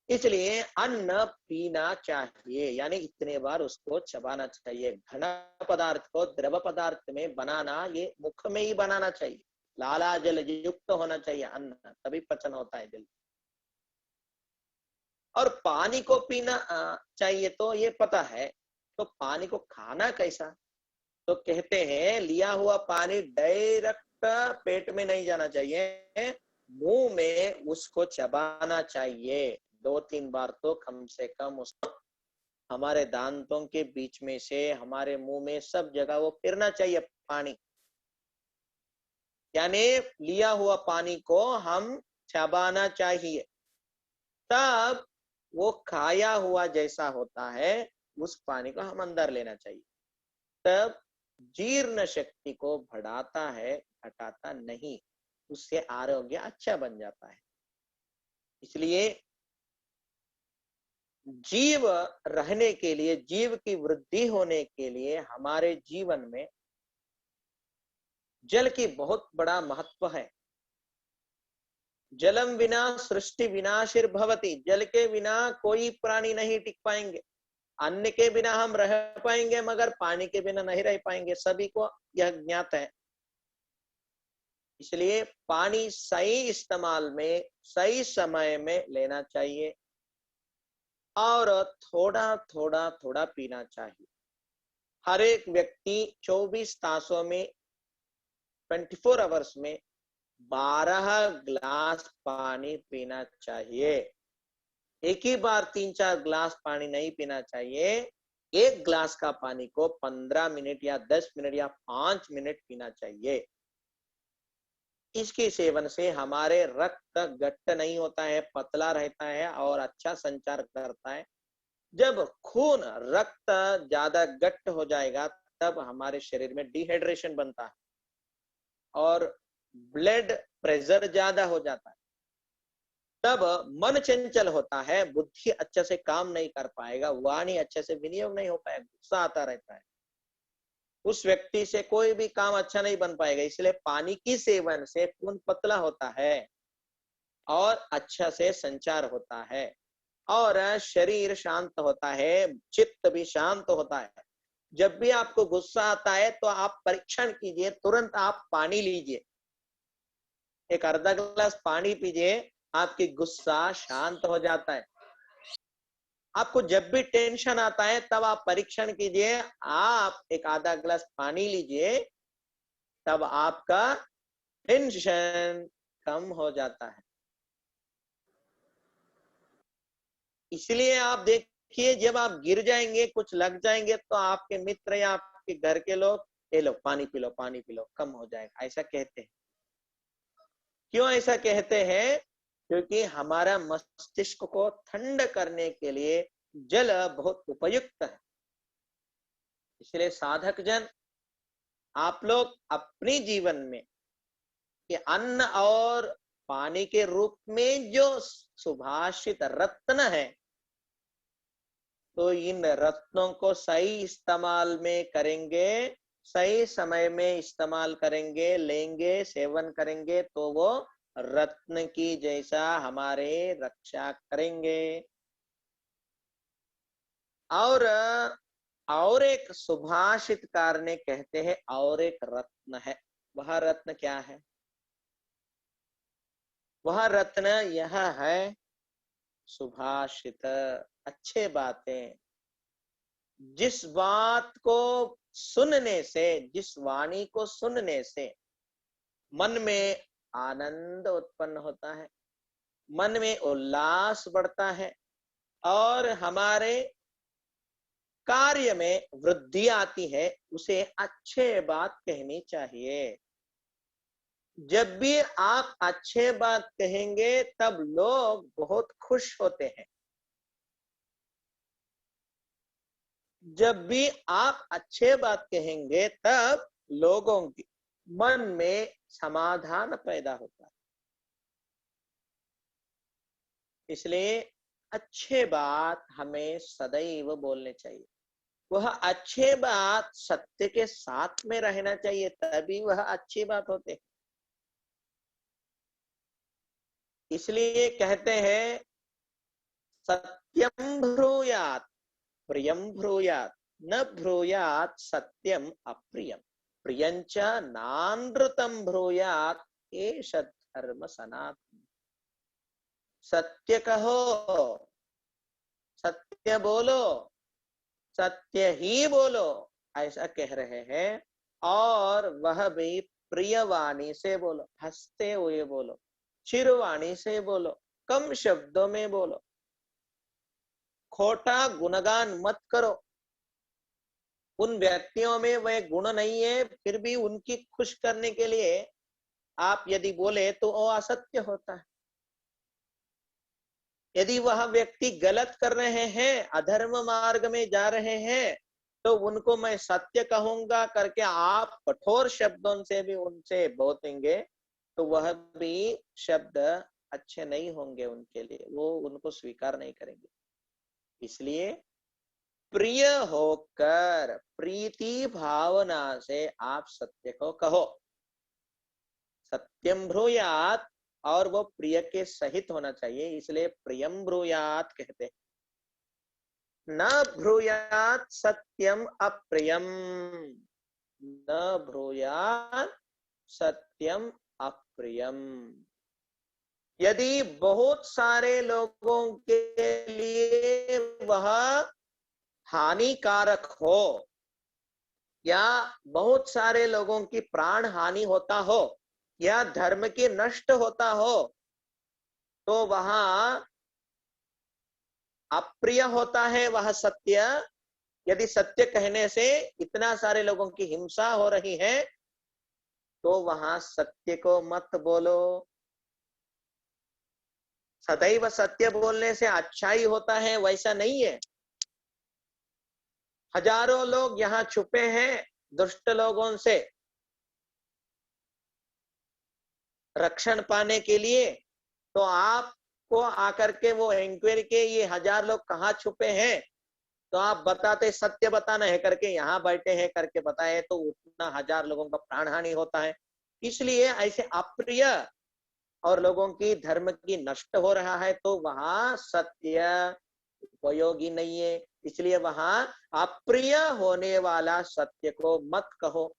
इसलिए अन्न पीना चाहिए, यानी इतने बार उसको चबाना चाहिए। घना पदार्थ को द्रव पदार्थ में बनाना, ये मुख में ही बनाना चाहिए। लाला जल युक्त होना चाहिए अन्न, तभी पचन होता है जल्दी। और पानी को पीना चाहिए तो ये पता है, तो पानी को खाना कैसा? तो कहते हैं लिया हुआ पानी डायरेक्ट पेट में नहीं जाना चाहिए, मुंह में उसको चबाना चाहिए 2-3 बार तो कम से कम। उसको हमारे दांतों के बीच में से हमारे मुंह में सब जगह वो फिरना चाहिए पानी। यानी लिया हुआ पानी को हम चबाना चाहिए, तब वो खाया हुआ जैसा होता है, उस पानी को हम अंदर लेना चाहिए। तब जीर्ण शक्ति को बढ़ाता है, घटाता नहीं, उससे आरोग्य अच्छा बन जाता है। इसलिए जीव रहने के लिए, जीव की वृद्धि होने के लिए हमारे जीवन में जल की बहुत बड़ा महत्व है। जलम बिना सृष्टि विनाशिर्भवति, जल के बिना कोई प्राणी नहीं टिक पाएंगे। अन्न के बिना हम रह पाएंगे, मगर पानी के बिना नहीं रह पाएंगे, सभी को यह ज्ञात है। इसलिए पानी सही इस्तेमाल में, सही समय में लेना चाहिए और थोड़ा थोड़ा थोड़ा पीना चाहिए। हर एक व्यक्ति 24 तासों में, 24 आवर्स में 12 ग्लास पानी पीना चाहिए। एक ही बार 3-4 ग्लास पानी नहीं पीना चाहिए। एक ग्लास का पानी को 15 मिनट या 10 मिनट या 5 मिनट पीना चाहिए। इसके सेवन से हमारे रक्त गट्ट नहीं होता है, पतला रहता है और अच्छा संचार करता है। जब खून, रक्त ज्यादा गट्ट हो जाएगा, तब हमारे शरीर में डिहाइड्रेशन बनता है और ब्लड प्रेशर ज्यादा हो जाता है। तब मन चंचल होता है, बुद्धि अच्छे से काम नहीं कर पाएगा, वाणी अच्छे से विनियोग नहीं हो पाएगा, गुस्सा आता रहता है, उस व्यक्ति से कोई भी काम अच्छा नहीं बन पाएगा। इसलिए पानी की सेवन से खून पतला होता है और अच्छा से संचार होता है और शरीर शांत होता है, चित्त भी शांत होता है। जब भी आपको गुस्सा आता है तो आप परीक्षण कीजिए, तुरंत आप पानी लीजिए, एक आधा गिलास पानी पीजिए, आपकी गुस्सा शांत हो जाता है। आपको जब भी टेंशन आता है तब आप परीक्षण कीजिए, आप एक आधा गिलास पानी लीजिए, तब आपका टेंशन कम हो जाता है। इसलिए आप देखिए, जब आप गिर जाएंगे, कुछ लग जाएंगे, तो आपके मित्र या आपके घर के लोग, ये लो पानी पी लो, पानी पी लो, कम हो जाएगा, ऐसा कहते हैं। क्यों ऐसा कहते हैं? क्योंकि हमारा मस्तिष्क को ठंड करने के लिए जल बहुत उपयुक्त है। इसलिए साधक जन, आप लोग अपने जीवन में कि अन्न और पानी के रूप में जो सुभाषित रत्न है, तो इन रत्नों को सही इस्तेमाल में करेंगे, सही समय में इस्तेमाल करेंगे, लेंगे, सेवन करेंगे, तो वो रत्न की जैसा हमारे रक्षा करेंगे। और एक सुभाषितकार ने कहते हैं, और एक रत्न है। वह रत्न क्या है? वह रत्न यह है, सुभाषित, अच्छे बातें। जिस बात को सुनने से, जिस वाणी को सुनने से मन में आनंद उत्पन्न होता है, मन में उल्लास बढ़ता है और हमारे कार्य में वृद्धि आती है, उसे अच्छे बात कहनी चाहिए। जब भी आप अच्छे बात कहेंगे, तब लोग बहुत खुश होते हैं। जब भी आप अच्छे बात कहेंगे, तब लोगों के मन में समाधान पैदा होता है। इसलिए अच्छे बात हमें सदैव बोलने चाहिए। वह अच्छे बात सत्य के साथ में रहना चाहिए, तभी वह अच्छी बात होते। इसलिए कहते हैं, सत्यम ब्रूयात प्रियम ब्रूयात, न ब्रूयात सत्यम अप्रियम, प्रियंच नानृतम ब्रूयात, एष धर्म सनातन। सत्य कहो, सत्य बोलो, सत्य ही बोलो, ऐसा कह रहे हैं। और वह भी प्रियवाणी से बोलो, हंसते हुए बोलो, चिरवाणी से बोलो, कम शब्दों में बोलो, खोटा गुणगान मत करो। उन व्यक्तियों में वह गुण नहीं है, फिर भी उनकी खुश करने के लिए आप यदि बोले तो वो असत्य होता है। यदि वह व्यक्ति गलत कर रहे हैं, अधर्म मार्ग में जा रहे हैं, तो उनको मैं सत्य कहूंगा करके आप कठोर शब्दों से भी उनसे बोलेंगे तो वह भी शब्द अच्छे नहीं होंगे उनके लिए, वो उनको स्वीकार नहीं करेंगे। इसलिए प्रिय होकर प्रीति भावना से आप सत्य को कहो। सत्यम ब्रूयात, और वो प्रिय के सहित होना चाहिए, इसलिए प्रियम ब्रूयात कहते हैं। न ब्रूयात सत्यम अप्रियम, न ब्रूयात सत्यम अप्रियम। यदि बहुत सारे लोगों के लिए वह हानिकारक हो या बहुत सारे लोगों की प्राण हानि होता हो या धर्म के नष्ट होता हो, तो वहां अप्रिय होता है वह सत्य। यदि सत्य कहने से इतना सारे लोगों की हिंसा हो रही है तो वहां सत्य को मत बोलो। सदैव सत्य बोलने से अच्छा ही होता है वैसा नहीं है। हजारों लोग यहाँ छुपे हैं दुष्ट लोगों से रक्षण पाने के लिए, तो आपको आकर के वो इंक्वायरी के ये 1000 लोग कहाँ छुपे हैं तो आप बताते सत्य बताना है करके यहाँ बैठे हैं करके बताए तो उतना 1000 लोगों का प्राण हानि होता है। इसलिए ऐसे अप्रिय और लोगों की धर्म की नष्ट हो रहा है तो वहां सत्य उपयोगी नहीं है। इसलिए वहां अप्रिय होने वाला सत्य को मत कहो।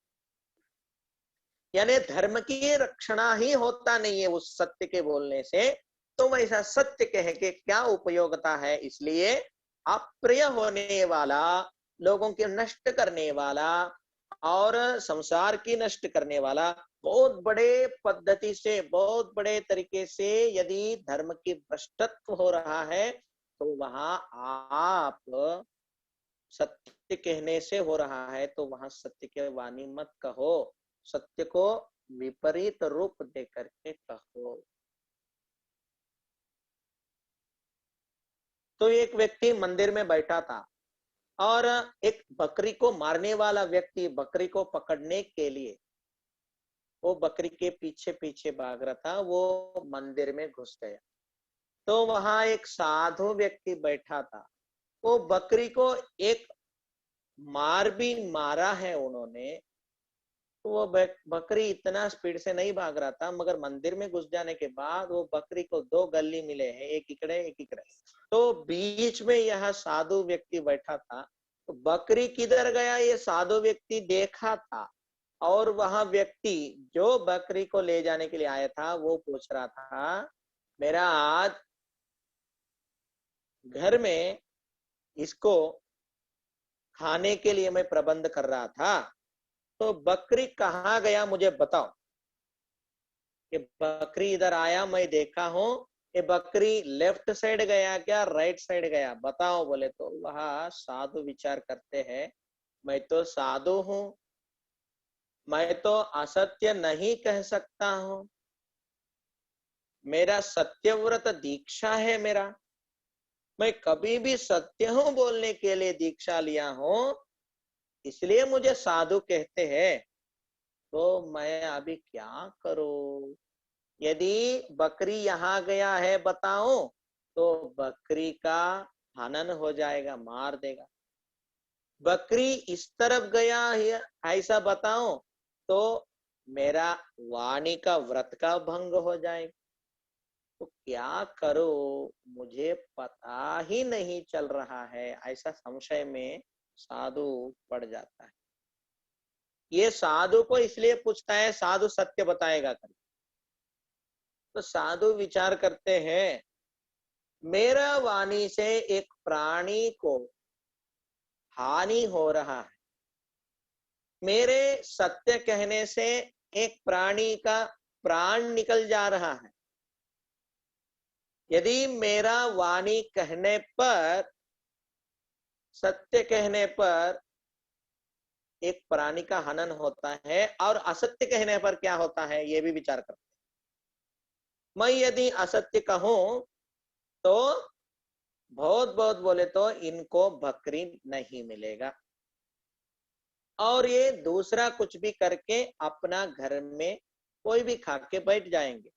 यानी धर्म की रक्षणा ही होता नहीं है उस सत्य के बोलने से, तो वैसा सत्य कह के क्या उपयोगिता है। इसलिए अप्रिय होने वाला, लोगों के नष्ट करने वाला और संसार की नष्ट करने वाला बहुत बड़े पद्धति से, बहुत बड़े तरीके से यदि धर्म की भ्रष्टत्व हो रहा है तो वहां आप सत्य कहने से हो रहा है तो वहां सत्य के वाणी मत कहो, सत्य को विपरीत रूप दे करके कहो। तो एक व्यक्ति मंदिर में बैठा था और एक बकरी को मारने वाला व्यक्ति बकरी को पकड़ने के लिए वो बकरी के पीछे पीछे भाग रहा था, वो मंदिर में घुस गया। तो वहां एक साधु व्यक्ति बैठा था, वो बकरी को एक मार भी मारा है उन्होंने, तो वो बकरी इतना स्पीड से नहीं भाग रहा था, मगर मंदिर में घुस जाने के बाद वो बकरी को 2 गली मिले हैं, एक इकड़े एक इकड़े। तो बीच में यह साधु व्यक्ति बैठा था, तो बकरी किधर गया ये साधु व्यक्ति देखा था, और वह व्यक्ति जो बकरी को ले जाने के लिए आया था वो पूछ रहा था, मेरा आज घर में इसको खाने के लिए मैं प्रबंध कर रहा था, तो बकरी कहाँ गया मुझे बताओ। ये बकरी इधर आया, मैं देखा हूं, ये बकरी लेफ्ट साइड गया क्या राइट साइड गया बताओ। बोले तो वह साधु विचार करते हैं, मैं तो साधु हूं, मैं तो असत्य नहीं कह सकता हूं, मेरा सत्यव्रत दीक्षा है, मेरा मैं कभी भी सत्य हूं बोलने के लिए दीक्षा लिया हूं, इसलिए मुझे साधु कहते हैं। तो मैं अभी क्या करूं। यदि बकरी यहाँ गया है बताओ तो बकरी का हनन हो जाएगा, मार देगा। बकरी इस तरफ गया है ऐसा बताओ तो मेरा वाणी का व्रत का भंग हो जाएगा। तो क्या करो मुझे पता ही नहीं चल रहा है, ऐसा संशय में साधु पड़ जाता है। ये साधु को इसलिए पूछता है साधु सत्य बताएगा कर। तो साधु विचार करते हैं, मेरा वाणी से एक प्राणी को हानि हो रहा है, मेरे सत्य कहने से एक प्राणी का प्राण निकल जा रहा है। यदि मेरा वाणी कहने पर, सत्य कहने पर एक प्राणी का हनन होता है और असत्य कहने पर क्या होता है ये भी विचार करते हैं। मैं यदि असत्य कहूं तो बहुत बहुत बोले तो इनको बकरी नहीं मिलेगा, और ये दूसरा कुछ भी करके अपना घर में कोई भी खा के बैठ जाएंगे।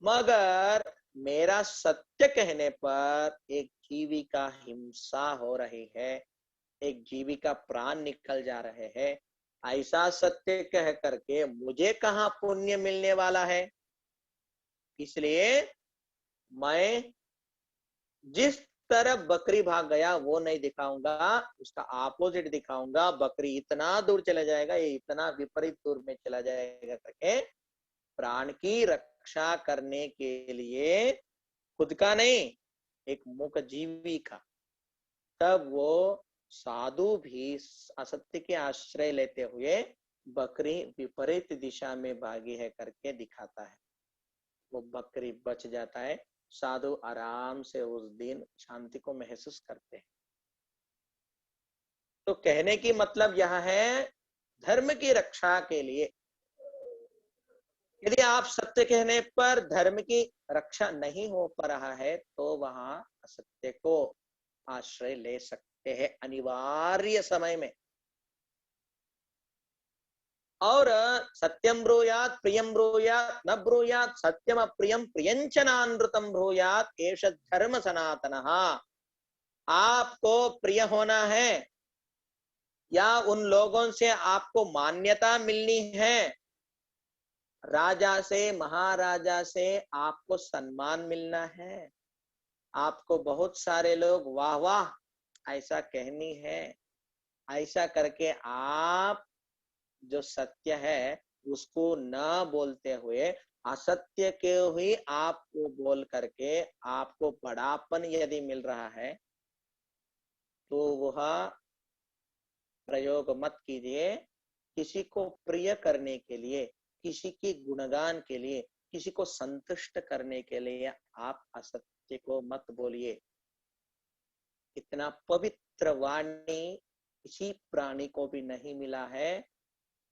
मगर मेरा सत्य कहने पर एक जीवी का हिंसा हो रही है, एक जीवी का प्राण निकल जा रहे हैं, ऐसा सत्य कह करके मुझे कहाँ पुण्य मिलने वाला है। इसलिए मैं जिस तरफ बकरी भाग गया वो नहीं दिखाऊंगा, उसका ऑपोजिट दिखाऊंगा। बकरी इतना दूर चला जाएगा, ये इतना विपरीत दूर में चला जाएगा करके प्राण की रक्षा करने के लिए, खुद का नहीं, एक मूक जीवी का, तब वो साधु भी असत्य के आश्रय लेते हुए बकरी विपरीत दिशा में भागी है करके दिखाता है। वो बकरी बच जाता है, साधु आराम से उस दिन शांति को महसूस करते हैं। तो कहने की मतलब यह है, धर्म की रक्षा के लिए यदि आप सत्य कहने पर धर्म की रक्षा नहीं हो पा रहा है, तो वहां असत्य को आश्रय ले सकते हैं अनिवार्य समय में। और सत्यम ब्रूयात प्रियम ब्रूयात न ब्रूयात सत्यम अप्रियम प्रियंच नानृतम ब्रूयात एष धर्म सनातनः। आपको प्रिय होना है या उन लोगों से आपको मान्यता मिलनी है, राजा से महाराजा से आपको सम्मान मिलना है, आपको बहुत सारे लोग वाह वाह ऐसा कहनी है, ऐसा करके आप जो सत्य है उसको न बोलते हुए असत्य के ही आपको बोल करके आपको बड़ापन यदि मिल रहा है, तो वह प्रयोग मत कीजिए। किसी को प्रिय करने के लिए, किसी की गुणगान के लिए, किसी को संतुष्ट करने के लिए आप असत्य को मत बोलिए। इतना पवित्र वाणी किसी प्राणी को भी नहीं मिला है,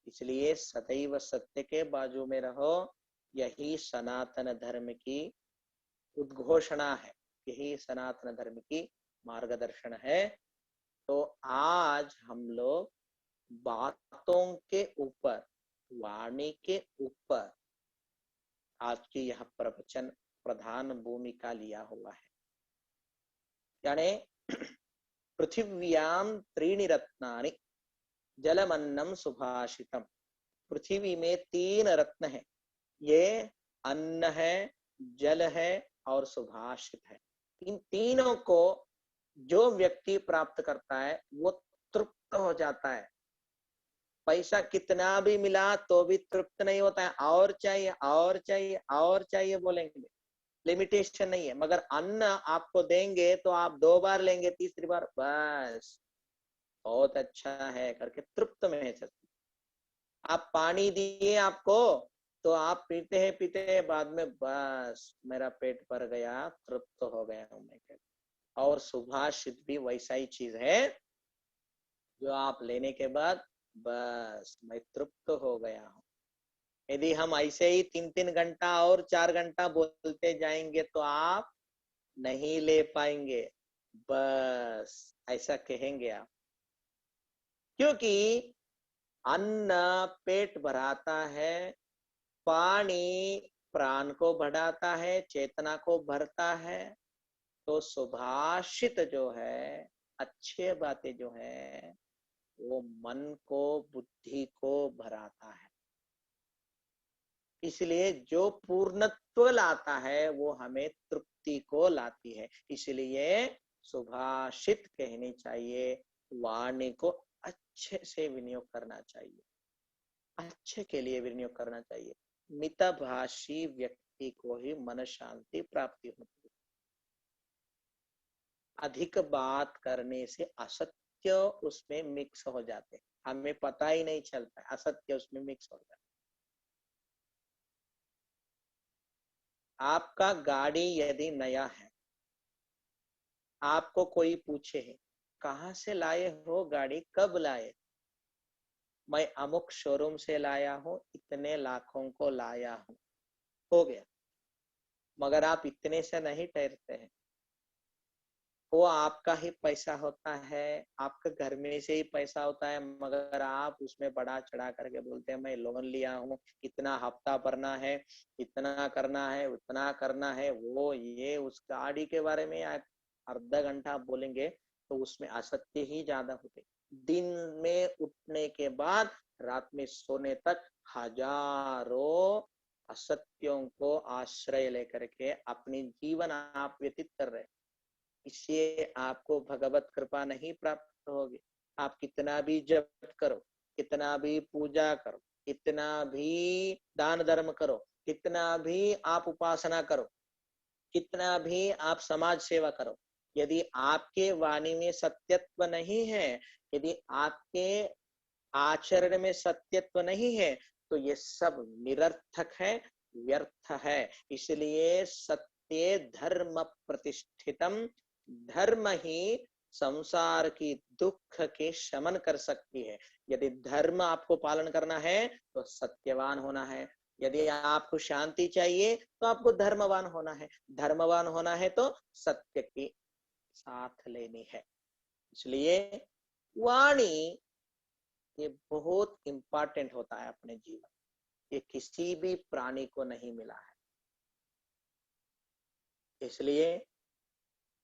इसलिए सदैव सत्य के बाजू में रहो। यही सनातन धर्म की उद्घोषणा है, यही सनातन धर्म की मार्गदर्शन है। तो आज हम लोग बातों के ऊपर, वाणी के ऊपर आज की यह प्रवचन प्रधान भूमिका लिया हुआ है। यानी पृथिव्याम त्रीणि रत्नानि जलमन्नम सुभाषितम। पृथ्वी में 3 रत्न है, ये अन्न है, जल है और सुभाषित है। इन तीनों को जो व्यक्ति प्राप्त करता है वो तृप्त हो जाता है। पैसा कितना भी मिला तो भी तृप्त नहीं होता है, और चाहिए और चाहिए और चाहिए बोलेंगे, लिमिटेशन नहीं है। मगर अन्न आपको देंगे तो आप 2 बार लेंगे, तीसरी बार बस बहुत अच्छा है करके तृप्त में है। आप पानी दिए आपको तो आप पीते हैं बाद में बस मेरा पेट भर गया, तृप्त हो गया हूं मैं। और सुभाषित भी वैसा ही चीज है, जो आप लेने के बाद बस मैं तृप्त हो गया हूं। यदि हम ऐसे ही 3-3 घंटा और 4 घंटा बोलते जाएंगे तो आप नहीं ले पाएंगे, बस ऐसा कहेंगे आप। क्योंकि अन्न पेट भराता है, पानी प्राण को बढ़ाता है, चेतना को भरता है। तो सुभाषित जो है, अच्छे बातें जो है, वो मन को, बुद्धि को भराता है। इसलिए जो पूर्णत्व लाता है वो हमें तृप्ति को लाती है। इसलिए सुभाषित कहनी चाहिए, वाणी को अच्छे से विनियोग करना चाहिए, अच्छे के लिए विनियोग करना चाहिए। मितभाषी व्यक्ति को ही मन शांति प्राप्ति होती है। अधिक बात करने से असत्य उसमें मिक्स हो जाते, हमें पता ही नहीं चलता, असत्य उसमें मिक्स हो जाता। आपका गाड़ी यदि नया है, आपको कोई पूछे कहां से लाए हो गाड़ी, कब लाए, मैं अमुक शोरूम से लाया हूं, इतने लाखों को लाया हूं, हो गया। मगर आप इतने से नहीं ठहरते हैं। वो आपका ही पैसा होता है, आपके घर में से ही पैसा होता है, मगर आप उसमें बढ़ा चढ़ा करके बोलते हैं मैं लोन लिया हूँ, इतना हफ्ता भरना है, इतना करना है, उतना करना है, वो ये उस गाड़ी के बारे में आप आधा घंटा बोलेंगे तो उसमें असत्य ही ज्यादा होते। दिन में उठने के बाद रात में सोने तक हजारों असत्यों को आश्रय लेकर के अपनी जीवन आप व्यतीत कर रहे हैं। इससे आपको भगवत कृपा नहीं प्राप्त होगी। आप कितना भी जप करो, कितना भी पूजा करो, कितना भी दान धर्म करो, कितना भी आप उपासना करो, कितना भी आप समाज सेवा करो, यदि आपके वाणी में सत्यत्व नहीं है, यदि आपके आचरण में सत्यत्व नहीं है, तो ये सब निरर्थक है, व्यर्थ है। इसलिए सत्य धर्म प्रतिष्ठितम, धर्म ही संसार की दुख के शमन कर सकती है। यदि धर्म आपको पालन करना है तो सत्यवान होना है, यदि आपको शांति चाहिए तो आपको धर्मवान होना है, धर्मवान होना है तो सत्य की साथ लेनी है। इसलिए वाणी ये बहुत इंपॉर्टेंट होता है अपने जीवन, ये किसी भी प्राणी को नहीं मिला है। इसलिए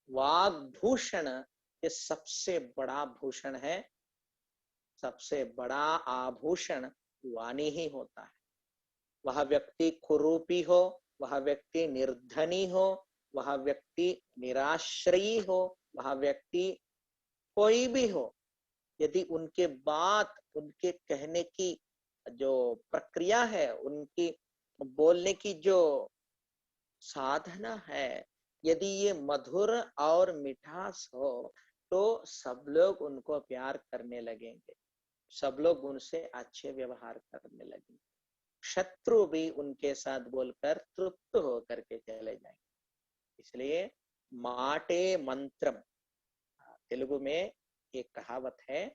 वाग्भूषण ये सबसे बड़ा भूषण है, सबसे बड़ा आभूषण वाणी ही होता है। वह व्यक्ति कुरूपी हो, वह व्यक्ति निर्धनी हो, वह व्यक्ति निराश्रयी हो, वह व्यक्ति कोई भी हो, यदि उनके बात, उनके कहने की जो प्रक्रिया है, उनकी बोलने की जो साधना है, यदि ये मधुर और मिठास हो तो सब लोग उनको प्यार करने लगेंगे, सब लोग उनसे अच्छे व्यवहार करने लगेंगे, शत्रु भी उनके साथ बोलकर तृप्त होकर के चले जाएंगे। इसलिए माटे मंत्रम, तेलुगु में एक कहावत है,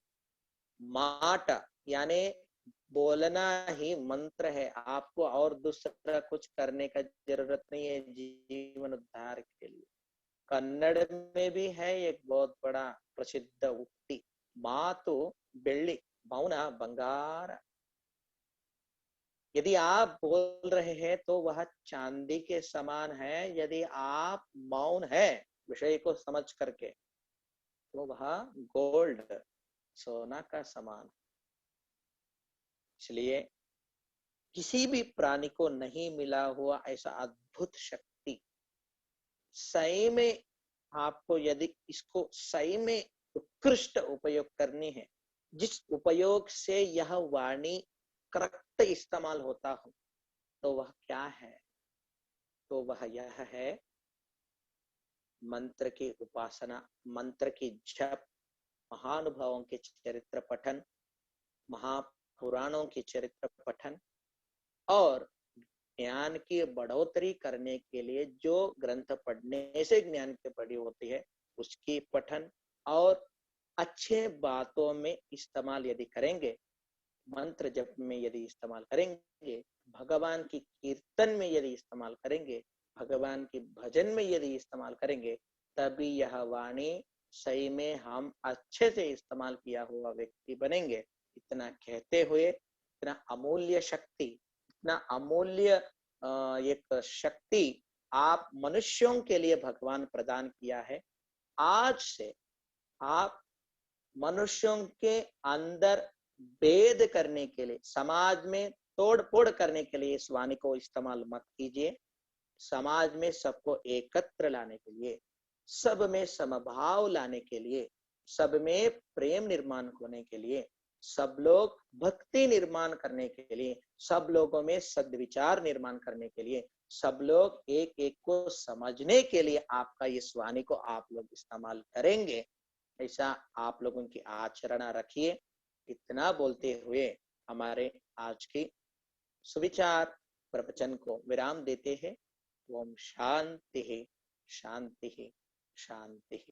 माट यानी बोलना ही मंत्र है, आपको और दूसरा कुछ करने का जरूरत नहीं है जीवन उद्धार के लिए। कन्नड़ में भी है एक बहुत बड़ा प्रसिद्ध उक्ति, मातु बेल्ली मौन बंगार। यदि आप बोल रहे हैं तो वह चांदी के समान है, यदि आप मौन है विषय को समझ करके तो वह गोल्ड सोना का समान। इसलिए किसी भी प्राणी को नहीं मिला हुआ ऐसा अद्भुत शक्ति सही में, आपको यदि इसको सही में उत्कृष्ट उपयोग करनी है, जिस उपयोग से यह वाणी करेक्ट इस्तेमाल होता हो, तो वह क्या है? तो वह यह है मंत्र की उपासना, मंत्र की जप, महानुभावों के चरित्र पठन, महापुराणों के चरित्र पठन, और ज्ञान की बढ़ोतरी करने के लिए जो ग्रंथ पढ़ने से ज्ञान की बढ़ी होती है उसकी पठन, और अच्छे बातों में इस्तेमाल यदि करेंगे, मंत्र जप में यदि इस्तेमाल करेंगे, भगवान की कीर्तन में यदि इस्तेमाल करेंगे, भगवान की भजन में यदि इस्तेमाल करेंगे, तभी यह वाणी सही में हम अच्छे से इस्तेमाल किया हुआ व्यक्ति बनेंगे। इतना कहते हुए, इतना अमूल्य शक्ति, इतना अमूल्य एक शक्ति आप मनुष्यों के लिए भगवान प्रदान किया है। आज से आप मनुष्यों के अंदर भेद करने के लिए, समाज में तोड़ फोड़ करने के लिए इस वाणी को इस्तेमाल मत कीजिए। समाज में सबको एकत्र लाने के लिए, सब में समभाव लाने के लिए, सब में प्रेम निर्माण होने के लिए, सब लोग भक्ति निर्माण करने के लिए, सब लोगों में सद्विचार निर्माण करने के लिए, सब लोग एक एक को समझने के लिए आपका इस वाणी को आप लोग इस्तेमाल करेंगे, ऐसा आप लोगों की आचरण रखिए। इतना बोलते हुए हमारे आज की सुविचार प्रवचन को विराम देते हैं। ओम शांति शांति शांति।